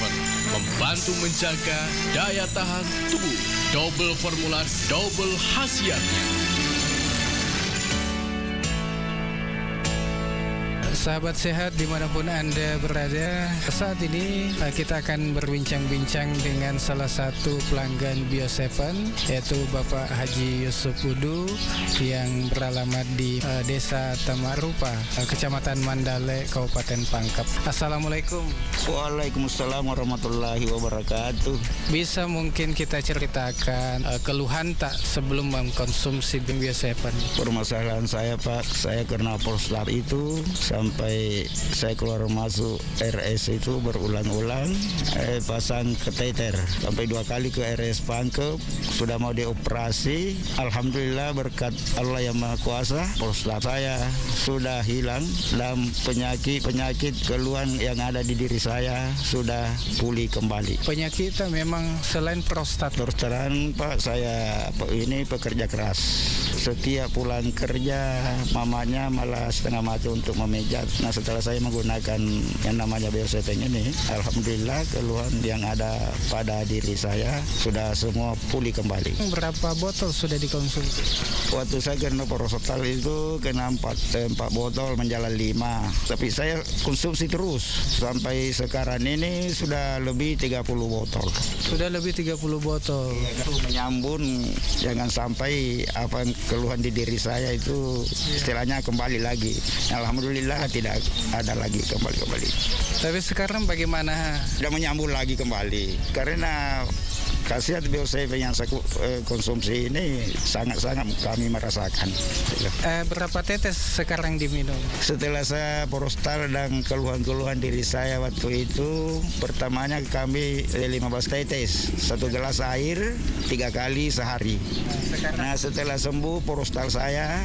membantu menjaga daya tahan tubuh. Double formula, double khasiatnya. Sahabat sehat dimanapun Anda berada, saat ini kita akan berbincang-bincang dengan salah satu pelanggan Bio 7, yaitu Bapak Haji Yusuf Udu yang beralamat di Desa Tamarupa, Kecamatan Mandale, Kabupaten Pangkep. Assalamualaikum. Waalaikumsalam warahmatullahi wabarakatuh. Bisa mungkin kita ceritakan keluhan tak sebelum mengkonsumsi Bio 7? Permasalahan saya, Pak, saya kena prostat itu sampai saya keluar masuk RS itu berulang-ulang, pasang kateter sampai 2 kali ke RS Pangkep, sudah mau dioperasi. Alhamdulillah berkat Allah yang Maha Kuasa, prostat saya sudah hilang dan penyakit keluhan yang ada di diri saya sudah pulih kembali. Penyakit memang selain prostat. Terus terang, Pak, saya ini pekerja keras. Setiap pulang kerja, mamanya malah setengah mati untuk memijat. Nah, setelah saya menggunakan yang namanya Bio 7 ini, alhamdulillah keluhan yang ada pada diri saya sudah semua pulih kembali. Berapa botol sudah dikonsumsi? Waktu saya kena prostat itu kena 4 botol menjalan 5. Tapi saya konsumsi terus sampai sekarang ini sudah lebih 30 botol. Sudah lebih 30 botol. Menyambung jangan sampai apa keluhan di diri saya itu istilahnya kembali lagi. Alhamdulillah tidak ada lagi kembali. Tapi sekarang bagaimana? Sudah menyambung lagi kembali karena khasiat Bio 7 yang saya konsumsi ini sangat-sangat kami merasakan. Berapa tetes sekarang diminum? Setelah saya prostat dan keluhan-keluhan diri saya waktu itu, pertamanya kami 15 tetes, 1 gelas air 3 kali sehari. Nah, setelah sembuh prostat saya,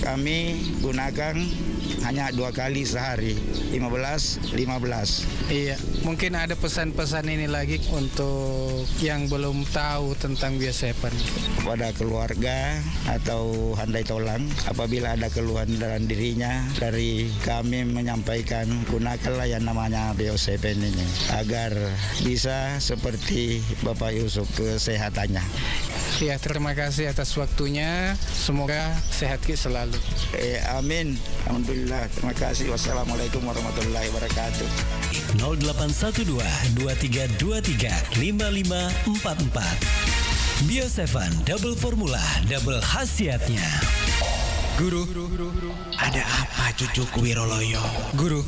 kami gunakan hanya 2 kali sehari, 15. Iya, mungkin ada pesan-pesan ini lagi untuk yang belum tahu tentang Bio 7. Kepada keluarga atau handai tolang, apabila ada keluhan dalam dirinya, dari kami menyampaikan gunakanlah yang namanya Bio 7 ini agar bisa seperti Bapak Yusuf kesehatannya. Ya, terima kasih atas waktunya. Semoga sehat selalu. Amin. Alhamdulillah. Terima kasih. Wassalamualaikum warahmatullahi wabarakatuh. 0812 2323 5544. Bio 7 double formula, double khasiatnya. Guru, ada apa cucuku Wiroloyo? Guru,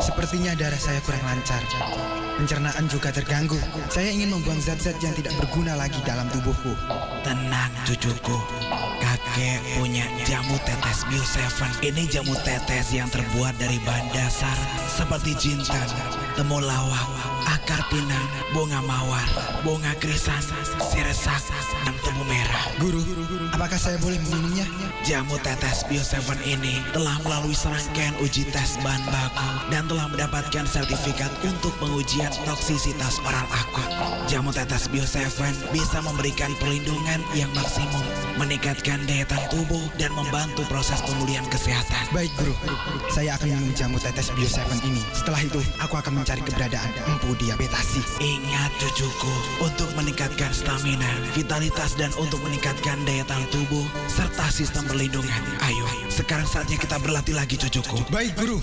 sepertinya darah saya kurang lancar. Pencernaan juga terganggu. Saya ingin membuang zat-zat yang tidak berguna lagi dalam tubuhku. Tenang cucuku, kakek punya jamu tetes Bio 7. Ini jamu tetes yang terbuat dari bahan dasar seperti jintan, temulawak, akar pinang, bunga mawar, bunga krisan, siresak, dan tebu merah. Guru, apakah saya boleh meminumnya? Jamu tetes Bio 7 ini telah melalui serangkaian uji tes bahan baku dan telah mendapatkan sertifikat untuk pengujian toksisitas oral akut. Jamu tetes Bio 7 bisa memberikan perlindungan yang maksimum, meningkatkan daya tahan tubuh dan membantu proses pemulihan kesehatan. Baik guru, saya akan minum jamu tetes Bio 7 ini. Setelah itu, aku akan mencari keberadaan Empu diabetasi. Ingat cucuku, untuk meningkatkan stamina, vitalitas dan untuk meningkatkan daya tahan tubuh serta sistem perlindungan. Ayo, sekarang saatnya kita berlatih lagi cucuku. Baik guru.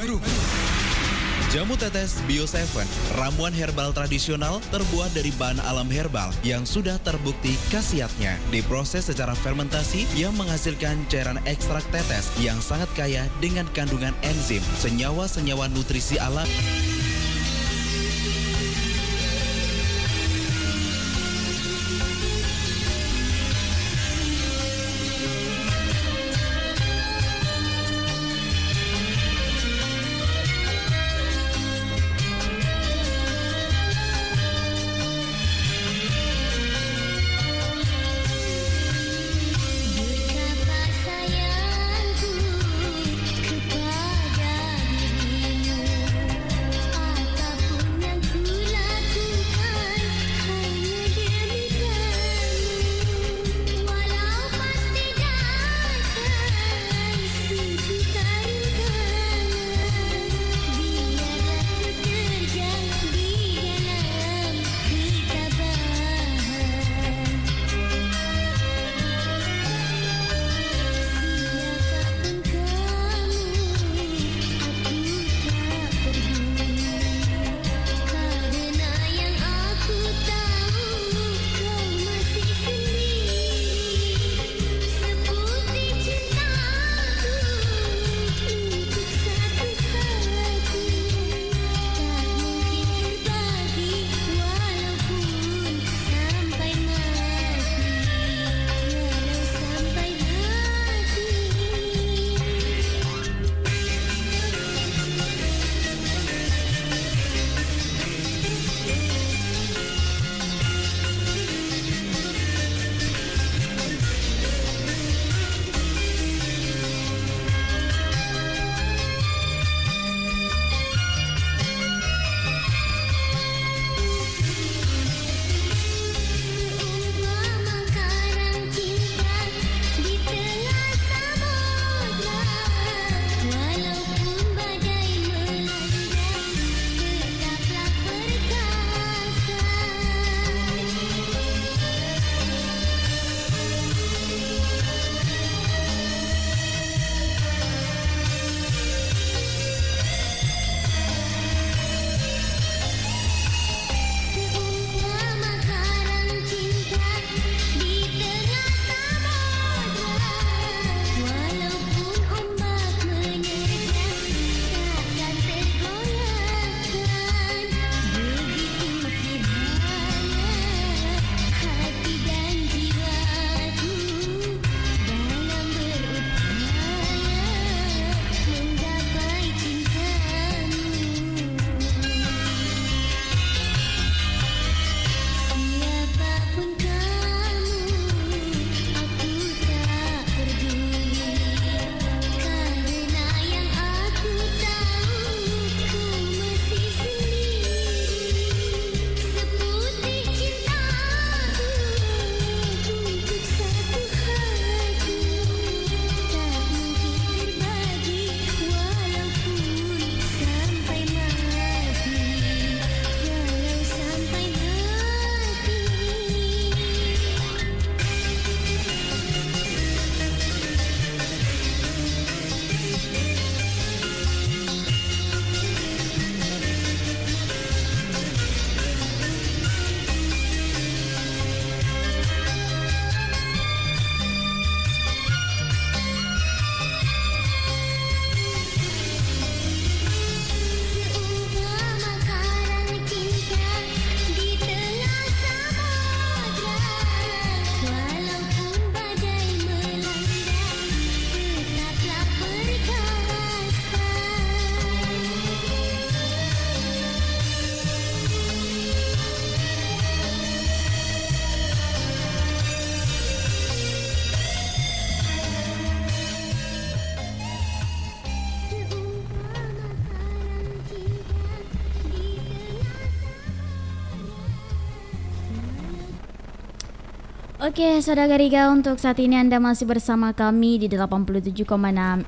Jamu tetes Bio 7, ramuan herbal tradisional terbuat dari bahan alam herbal yang sudah terbukti khasiatnya. Diproses secara fermentasi yang menghasilkan cairan ekstrak tetes yang sangat kaya dengan kandungan enzim, senyawa-senyawa nutrisi alam. Betapa sayangku kepada dirimu. Oke, Saudara Iga, untuk saat ini Anda masih bersama kami di 87,6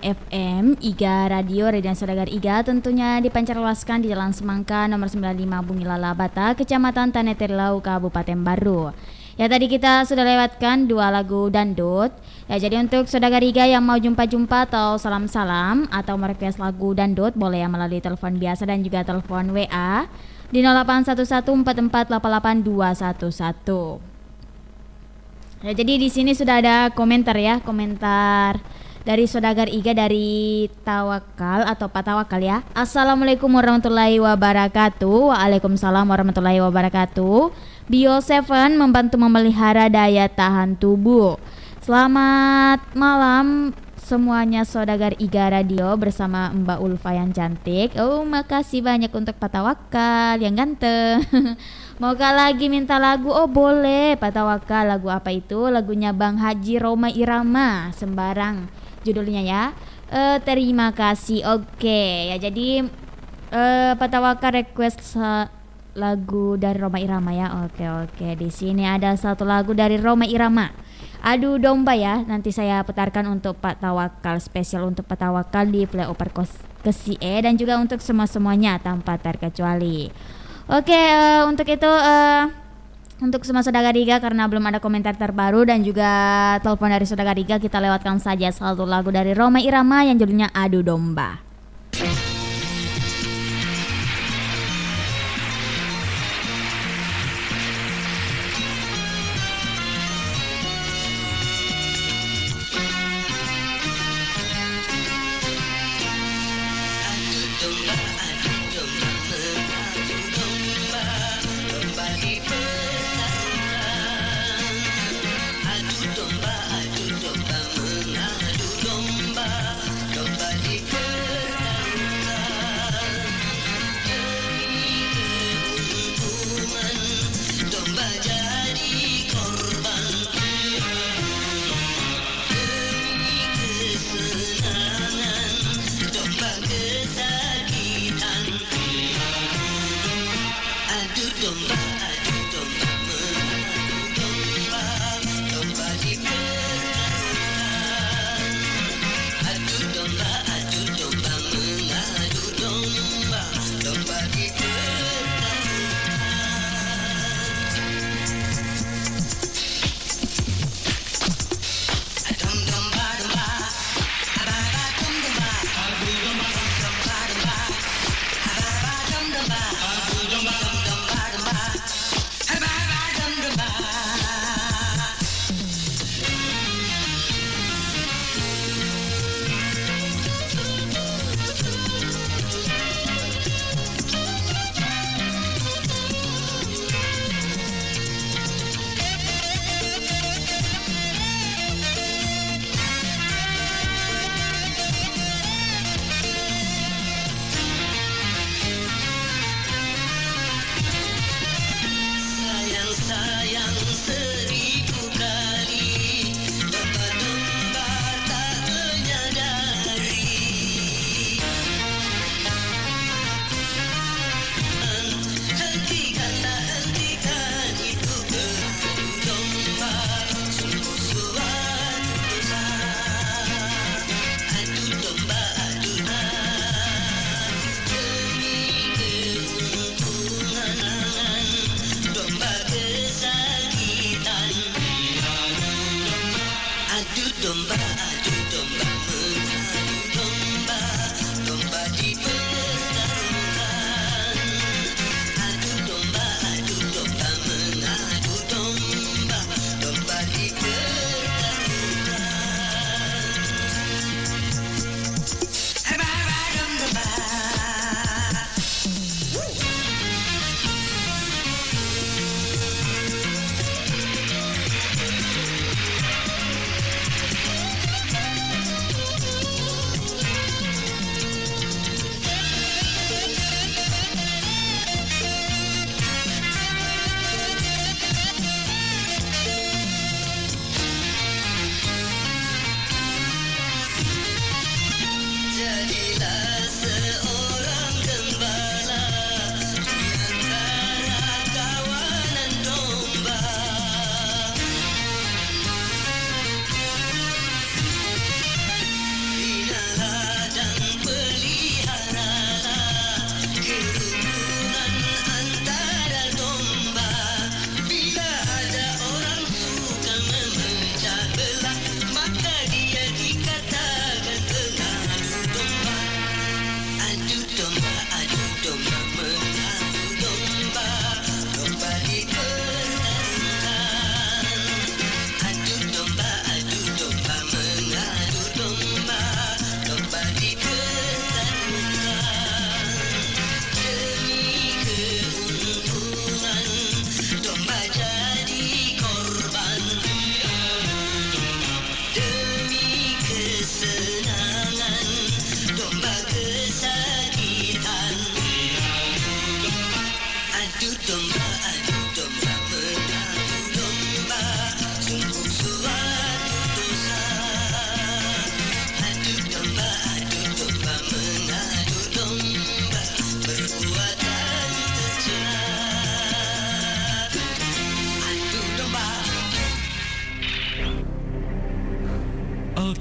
FM Iga Radio Saudara Iga, tentunya dipancarluaskan di Jalan Semangka nomor 95 Bungilala Bata, Kecamatan Tanah Terlau, Kabupaten Baru. Ya, tadi kita sudah lewatkan 2 lagu dangdut. Ya, jadi untuk Saudara Iga yang mau jumpa-jumpa atau salam-salam atau merequest lagu dangdut, boleh ya melalui telepon biasa dan juga telepon WA di 081144882211. Ya, jadi di sini sudah ada komentar ya, komentar dari Saudagar Iga dari Tawakal atau Pak Tawakal ya. Assalamualaikum warahmatullahi wabarakatuh. Waalaikumsalam warahmatullahi wabarakatuh. Bio 7 membantu memelihara daya tahan tubuh. Selamat malam semuanya Saudagar Iga Radio bersama Mbak Ulfa yang cantik. Oh, makasih banyak untuk Pak Tawakal yang ganteng. Moga lagi minta lagu? Oh boleh Pak Tawakal. Lagu apa itu? Lagunya Bang Haji Rhoma Irama, sembarang judulnya ya. Terima kasih. Oke ya, jadi Pak Tawakal request lagu dari Rhoma Irama ya. Oke. Di sini ada satu lagu dari Rhoma Irama, Adu Domba ya. Nanti saya putarkan untuk Pak Tawakal, spesial untuk Pak Tawakal di Playoper ke CE dan juga untuk semuanya tanpa terkecuali. Oke, untuk itu untuk semua Saudara Iga, karena belum ada komentar terbaru dan juga telepon dari Saudara Iga, kita lewatkan saja satu lagu dari Rhoma Irama yang judulnya Adu Domba. Domba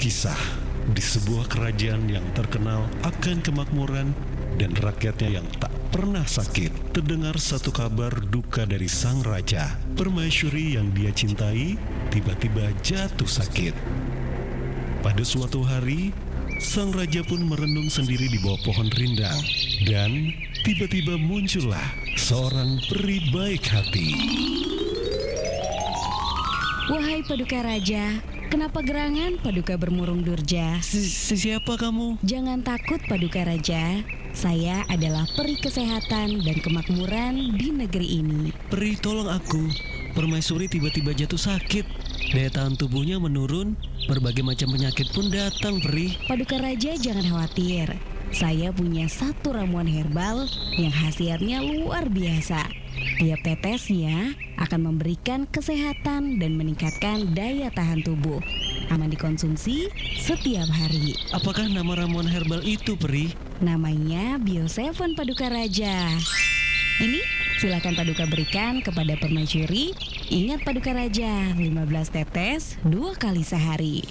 kisah di sebuah kerajaan yang terkenal akan kemakmuran dan rakyatnya yang tak pernah sakit. Terdengar satu kabar duka dari sang raja. Permaisuri yang dia cintai tiba-tiba jatuh sakit. Pada suatu hari, sang raja pun merenung sendiri di bawah pohon rindang. Dan tiba-tiba muncullah seorang peri baik hati. Wahai Paduka Raja, kenapa gerangan Paduka bermurung durja? Siapa kamu? Jangan takut Paduka Raja. Saya adalah peri kesehatan dan kemakmuran di negeri ini. Peri, tolong aku. Permaisuri tiba-tiba jatuh sakit. Daya tahan tubuhnya menurun. Berbagai macam penyakit pun datang, Peri. Paduka Raja jangan khawatir. Saya punya satu ramuan herbal yang khasiatnya luar biasa. Tiap tetesnya akan memberikan kesehatan dan meningkatkan daya tahan tubuh. Aman dikonsumsi setiap hari. Apakah nama ramuan herbal itu, Peri? Namanya Bio7 Paduka Raja. Ini silakan Paduka berikan kepada permaisuri. Ingat Paduka Raja, 15 tetes 2 kali sehari.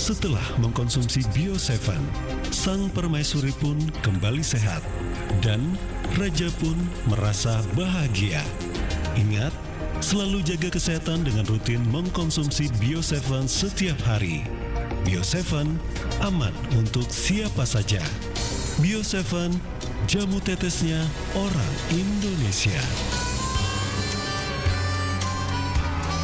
Setelah mengkonsumsi Bio7, sang permaisuri pun kembali sehat dan raja pun merasa bahagia. Ingat, selalu jaga kesehatan dengan rutin mengkonsumsi Bio7 setiap hari. Bio7 aman untuk siapa saja. Bio7, jamu tetesnya orang Indonesia.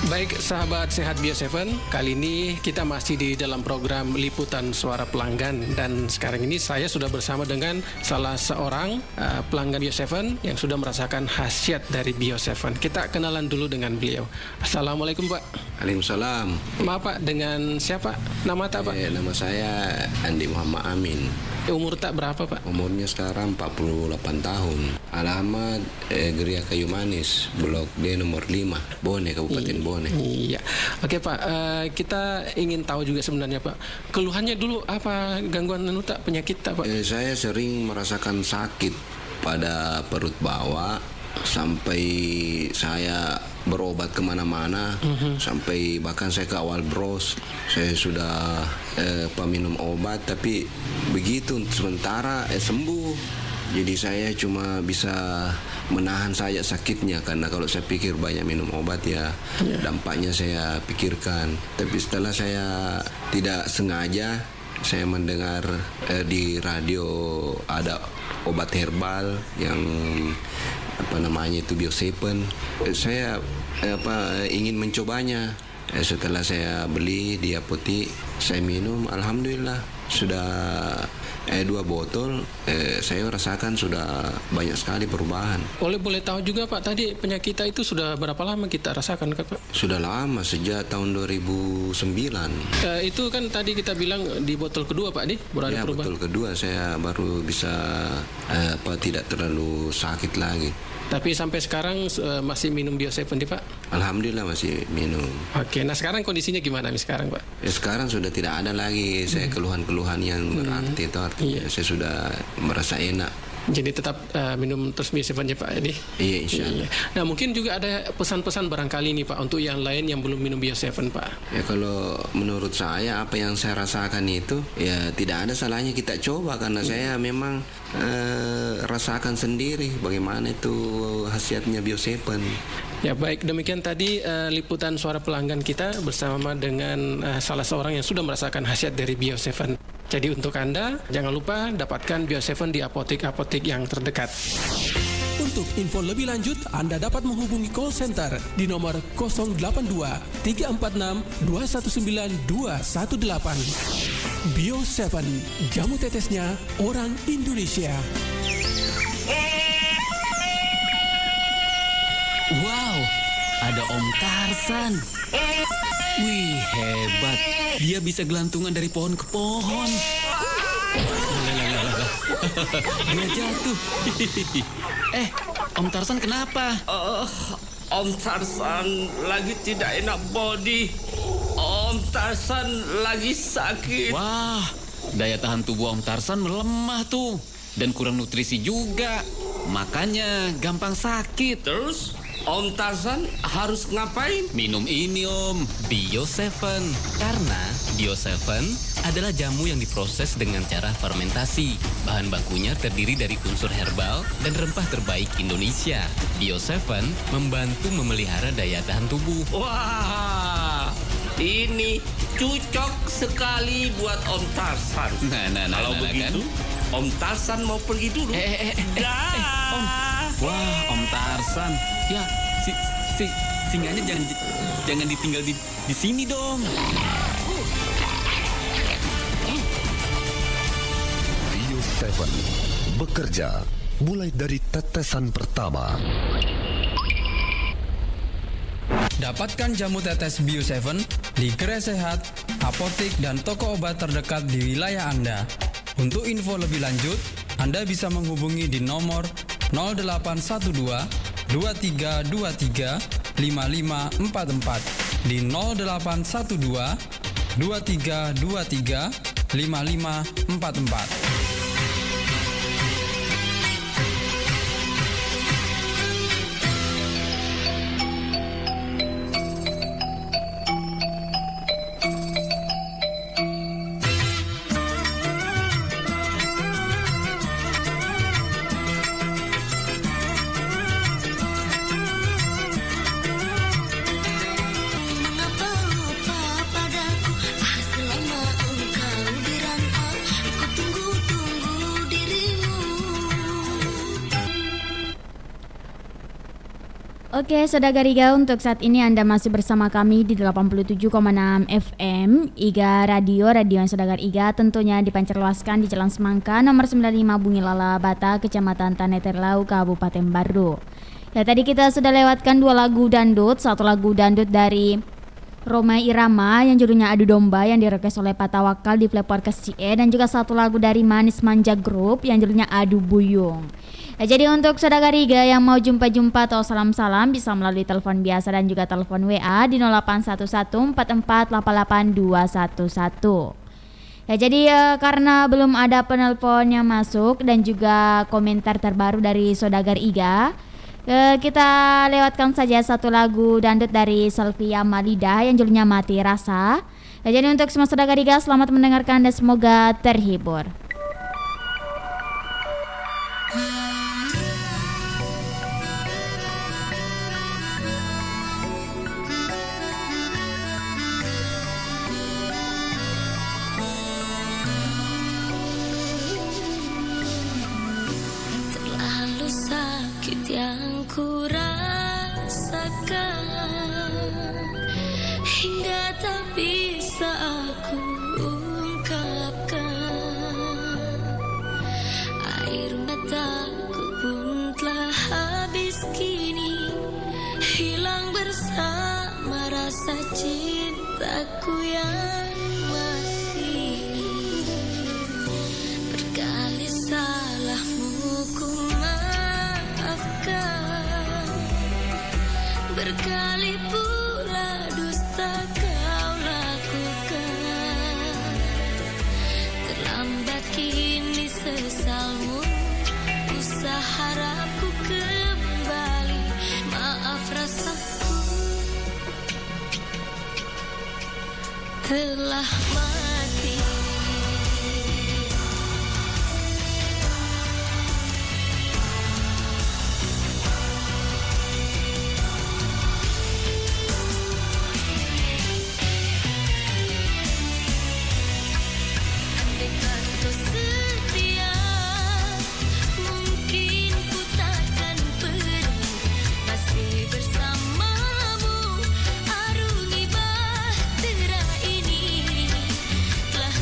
Baik sahabat sehat Bio7, kali ini kita masih di dalam program Liputan Suara Pelanggan. Dan sekarang ini saya sudah bersama dengan salah seorang pelanggan Bio7 yang sudah merasakan khasiat dari Bio7. Kita kenalan dulu dengan beliau. Assalamualaikum Pak. Waalaikumsalam. Maaf Pak, dengan siapa? Nama tak Pak? Nama saya Andi Muhammad Amin. Umur tak berapa Pak? Umurnya sekarang 48 tahun. Alamat Geria Kayu Manis, Blok D nomor 5, Bone, Kabupaten Bone. Iya. Oke Pak, kita ingin tahu juga sebenarnya Pak, keluhannya dulu apa, gangguan tak, penyakit tak Pak? Saya sering merasakan sakit pada perut bawah, sampai saya berobat kemana-mana, sampai bahkan saya ke awal bros, saya sudah minum obat, tapi begitu sementara sembuh. Jadi saya cuma bisa menahan saja sakitnya, karena kalau saya pikir banyak minum obat ya dampaknya saya pikirkan. Tapi setelah saya tidak sengaja saya mendengar di radio ada obat herbal yang itu Bio7. Saya ingin mencobanya. Setelah saya beli di apotek, saya minum, alhamdulillah sudah 2 botol, saya rasakan sudah banyak sekali perubahan. Boleh tahu juga Pak, tadi penyakit itu sudah berapa lama kita rasakan Pak? Sudah lama, sejak tahun 2009. Itu kan tadi kita bilang di botol kedua Pak, nih baru ada perubahan. Botol kedua saya baru bisa tidak terlalu sakit lagi. Tapi sampai sekarang masih minum Bio7 Pak? Alhamdulillah masih minum. Oke, nah sekarang kondisinya gimana nih sekarang Pak? Sekarang sudah tidak ada lagi saya keluhan-keluhan yang berarti itu artinya saya sudah merasa enak. Jadi tetap minum terus Bio7 ya Pak ini? Iya, insya Allah. Nah mungkin juga ada pesan-pesan barangkali nih Pak untuk yang lain yang belum minum Bio7 Pak. Ya kalau menurut saya apa yang saya rasakan itu ya tidak ada salahnya kita coba, karena saya memang rasakan sendiri bagaimana itu khasiatnya Bio7. Ya baik, demikian tadi liputan suara pelanggan kita bersama dengan salah seorang yang sudah merasakan khasiat dari Bio7. Jadi untuk Anda, jangan lupa dapatkan Bio7 di apotek-apotek yang terdekat. Untuk info lebih lanjut, Anda dapat menghubungi call center di nomor 082 346 219 218. Bio7, jamu tetesnya orang Indonesia. Wow, ada Om Tarsan. Wih, hebat. Dia bisa gelantungan dari pohon ke pohon. Dia jatuh. Om Tarsan kenapa? Om Tarsan lagi tidak enak body. Om Tarsan lagi sakit. Wah, daya tahan tubuh Om Tarsan melemah tuh. Dan kurang nutrisi juga. Makanya gampang sakit. Terus Om Tarzan harus ngapain? Minum ini Om, Bio 7. Karena Bio 7 adalah jamu yang diproses dengan cara fermentasi. Bahan bakunya terdiri dari unsur herbal dan rempah terbaik Indonesia. Bio 7 membantu memelihara daya tahan tubuh. Wah, ini cocok sekali buat Om Tarzan. Kalau begitu, kan? Om Tarzan mau pergi dulu. Om. Wah, Om Tarzan. Ya, singanya jangan ditinggal di sini dong. Bio 7 bekerja mulai dari tetesan pertama. Dapatkan jamu tetes Bio 7 di Gerai Sehat, apotek, dan toko obat terdekat di wilayah Anda. Untuk info lebih lanjut, Anda bisa menghubungi di nomor 0812 2323 5544 di 0812 2323 5544. Oke, Saudara Iga, untuk saat ini Anda masih bersama kami di 87,6 FM Iga Radio yang Saudara Iga tentunya dipancarluaskan di Jalan Semangka nomor 95 Bungilala Bata, Kecamatan Tanah Terlau, Kabupaten Bardo. Ya, tadi kita sudah lewatkan 2 lagu dandut, 1 lagu dandut dari Roma Irama yang judulnya Adu Domba yang direkes oleh Pak Tawakal di Podcast CE, dan juga 1 lagu dari Manis Manja Group yang judulnya Adu Buyung. Ya, jadi untuk Saudara Riga yang mau jumpa-jumpa atau salam-salam bisa melalui telepon biasa dan juga telepon WA di 081144882111. Ya, jadi karena belum ada penelpon yang masuk dan juga komentar terbaru dari Saudara Iga, kita lewatkan saja 1 lagu dandut dari Selvia Malida yang judulnya Mati Rasa. Ya, jadi untuk semua Saudara Iga, selamat mendengarkan dan semoga terhibur. Yang ku rasakan hingga tak bisa aku ungkapkan. Air mataku pun telah habis kini, hilang bersama rasa cintaku yang masih. Berkali salahmu ku berkali pula dusta kau lakukan. Terlambat kini sesalmu, usah harapku kembali. Maaf rasaku telah mati. Bersamamu arungi bahtera ini, telah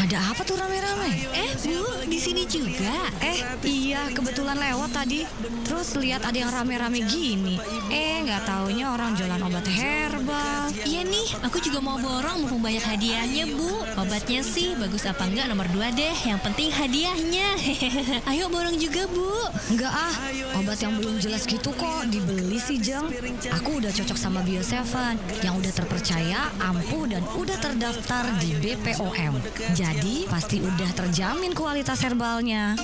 Ada apa tuh rame-rame? Bu, di sini juga. Iya, kebetulan lewat tadi. Terus lihat ada yang rame-rame gini. Nggak taunya orang jualan obat herbal. Iya nih, aku juga mau borong mumpung banyak hadiahnya, Bu. Obatnya sih bagus apa enggak nomor 2 deh. Yang penting hadiahnya. Ayo borong juga, Bu. Enggak obat yang belum jelas gitu kok dibeli sih, Jeng. Aku udah cocok sama Bio7 yang udah terpercaya, ampuh dan udah terdaftar di BPOM. Jadi pasti udah terjamin kualitas herbalnya.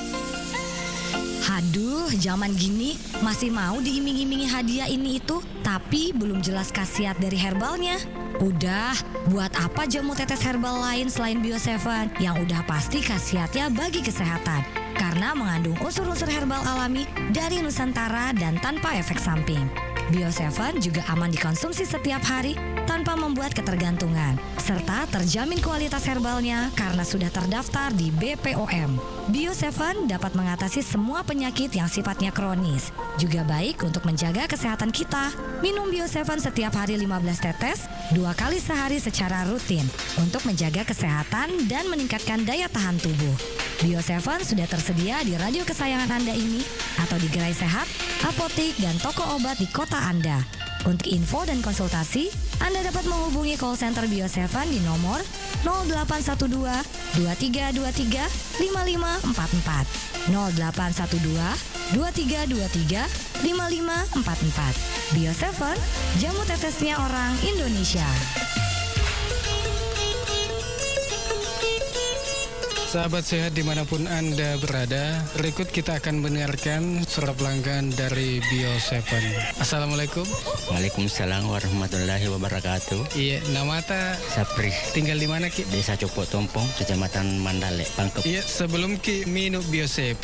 Haduh, zaman gini masih mau diiming-imingi hadiah ini itu, tapi belum jelas khasiat dari herbalnya. Udah, buat apa jamu tetes herbal lain selain Bio7 yang udah pasti khasiatnya bagi kesehatan? Karena mengandung unsur-unsur herbal alami dari Nusantara dan tanpa efek samping. Bio7 juga aman dikonsumsi setiap hari tanpa membuat ketergantungan, serta terjamin kualitas herbalnya karena sudah terdaftar di BPOM. Bio7 dapat mengatasi semua penyakit yang sifatnya kronis, juga baik untuk menjaga kesehatan kita. Minum Bio7 setiap hari 15 tetes, 2 kali sehari secara rutin untuk menjaga kesehatan dan meningkatkan daya tahan tubuh. Bio7 sudah tersedia di radio kesayangan Anda ini atau di gerai sehat, apotik, dan toko obat di kota Anda. Untuk info dan konsultasi, Anda dapat menghubungi call center Bio7 di nomor 0812 2323 5544 0812 2323 5544. Bio7, jamu tetesnya orang Indonesia. Sahabat sehat dimanapun Anda berada, berikut kita akan mendengarkan surat pelanggan dari Bio7. Assalamualaikum. Waalaikumsalam warahmatullahi wabarakatuh. Iya, nama ta Sapri. Tinggal di mana Ki? Desa Copok Tompong, Kecamatan Mandale, Pangkep. Iya, sebelum Ki minum Bio7,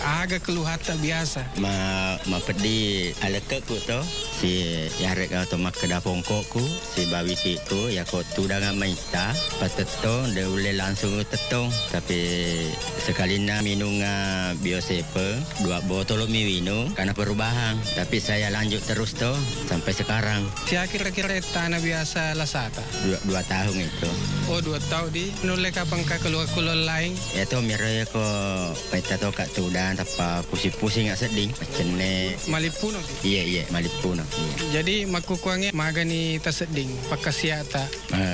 agak keluhan tak biasa. Ma pedi alekku to, si yarek atau mak kedapongkokku, si bawitiku ya ko tudang maita, patetto de ule langsung tetong. Tapi sekali na minum Bio7 2 botol minum karena perubahan. Tapi saya lanjut terus tuh sampai sekarang. Siapa kira-kira tanah biasa lasata? 2 tahun itu. Oh 2 tahun di nulai kapan ka keluar lain? Ya tuh miraya ko paita to kak tudan tapa pusing-pusing nggak sedih. Macam ne. Malipuno. Iya Malipuno. Iya. Jadi makukuangnya magani taseding pakasiata.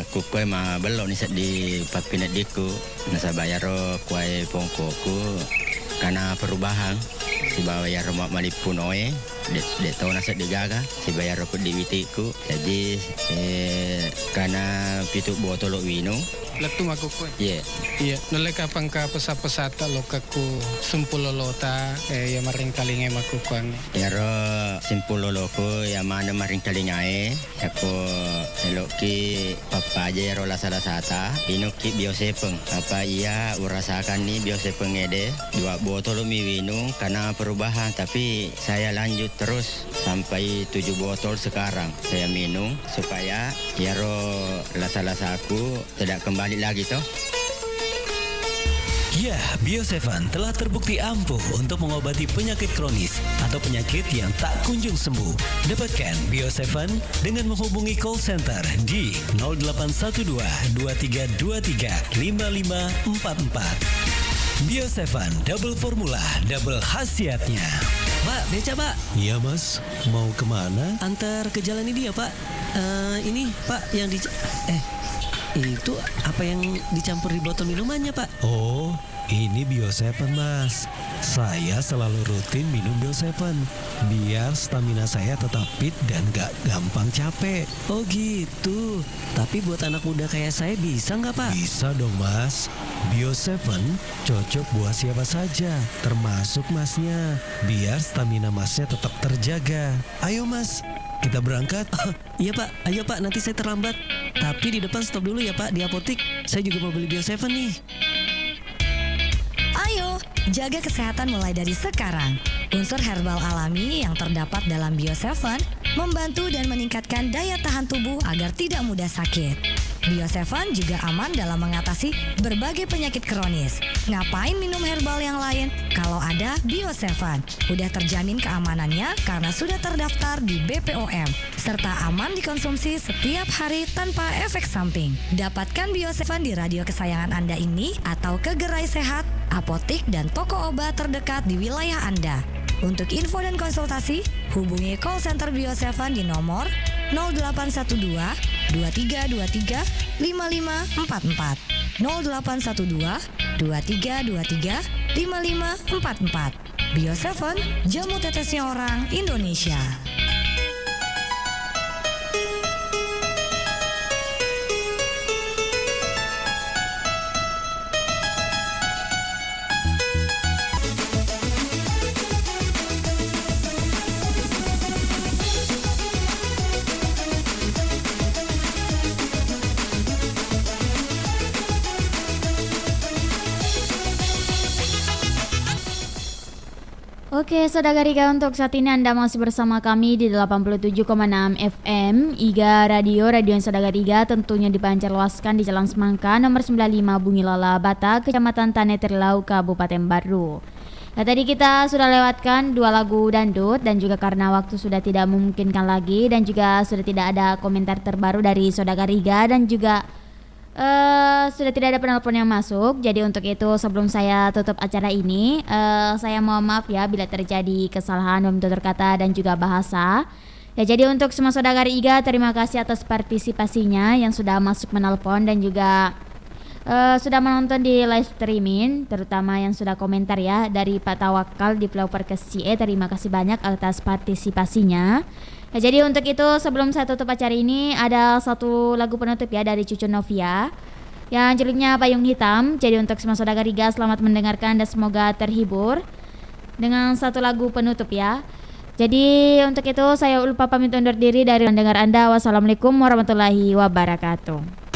Kukuai mah belok ni sedih papinet diku. Nasa bayar kuai pongkoku karena perubahan si bayar mak Malipunoe de tahun nasa digaga si bayar aku di witiku jadi karena pitu botol wino letu makukuai. Iya. Nolai kapang ka pesat-pesata lo kaku sumpulolota ya maring kalinge makukuang. Ya ro simpuloloko ya mana maring kalingae aku eloki papa aja ya ro lasata inuki Bio7 apa iya urasakan nih Bio7 ede 2 botol minum karena perubahan tapi saya lanjut terus sampai 7 botol sekarang saya minum supaya ya ro lasa-lasa aku tidak kembali lagi toh. Ya, Bio7 telah terbukti ampuh untuk mengobati penyakit kronis atau penyakit yang tak kunjung sembuh. Dapatkan Bio7 dengan menghubungi call center di 0812 2323 5544. Bio7 double formula, double khasiatnya. Pak, beca Pak. Iya Mas, mau kemana? Antar ke jalan ini ya Pak. Ini Pak yang itu apa yang dicampur di botol minumannya Pak? Oh, ini Bio7 Mas. Saya selalu rutin minum Bio7 biar stamina saya tetap fit dan gak gampang capek. Oh gitu. Tapi buat anak muda kayak saya bisa nggak Pak? Bisa dong Mas. Bio7 cocok buat siapa saja, termasuk Masnya. Biar stamina Masnya tetap terjaga. Ayo Mas, kita berangkat. Iya Pak, ayo Pak, nanti saya terlambat. Tapi di depan stop dulu ya Pak, di apotik. Saya juga mau beli Bio7 nih. Ayo, jaga kesehatan mulai dari sekarang. Unsur herbal alami yang terdapat dalam Bio7 membantu dan meningkatkan daya tahan tubuh agar tidak mudah sakit. Bio7 juga aman dalam mengatasi berbagai penyakit kronis. Ngapain minum herbal yang lain? Kalau ada Bio7, udah terjamin keamanannya karena sudah terdaftar di BPOM. serta aman dikonsumsi setiap hari tanpa efek samping. Dapatkan Bio7 di radio kesayangan Anda ini atau ke gerai sehat, apotik, dan toko obat terdekat di wilayah Anda. Untuk info dan konsultasi, hubungi call center Bio7 di nomor 0812 2323 5544 0812 2323 5544. Bio7, jamu tetesnya orang Indonesia. Oke, Saudara Iga, untuk saat ini Anda masih bersama kami di 87,6 FM IGA Radio yang Saudara Iga tentunya dipancar luaskan di Jalan Semangka nomor 95 Bungilala, Bata, Kecamatan Tanetrilau, Kabupaten Baru. Nah, tadi kita sudah lewatkan 2 lagu dangdut dan juga karena waktu sudah tidak memungkinkan lagi dan juga sudah tidak ada komentar terbaru dari Saudara Iga dan juga sudah tidak ada penelpon yang masuk. Jadi untuk itu sebelum saya tutup acara ini, saya mohon maaf ya bila terjadi kesalahan dalam tutur kata dan juga bahasa. Ya, jadi untuk semua saudara IGA, terima kasih atas partisipasinya yang sudah masuk menelpon dan juga sudah menonton di live streaming, terutama yang sudah komentar ya dari Pak Tawakal di Pulau Perkesie. Terima kasih banyak atas partisipasinya. Nah, jadi untuk itu sebelum saya tutup acara ini ada satu lagu penutup ya dari Cucu Novia yang judulnya Payung Hitam. Jadi untuk semua saudara Riga, selamat mendengarkan dan semoga terhibur dengan satu lagu penutup ya. Jadi untuk itu saya lupa pamit undur diri dari pendengar Anda. Wassalamualaikum warahmatullahi wabarakatuh.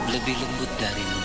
Lebih lembut darimu.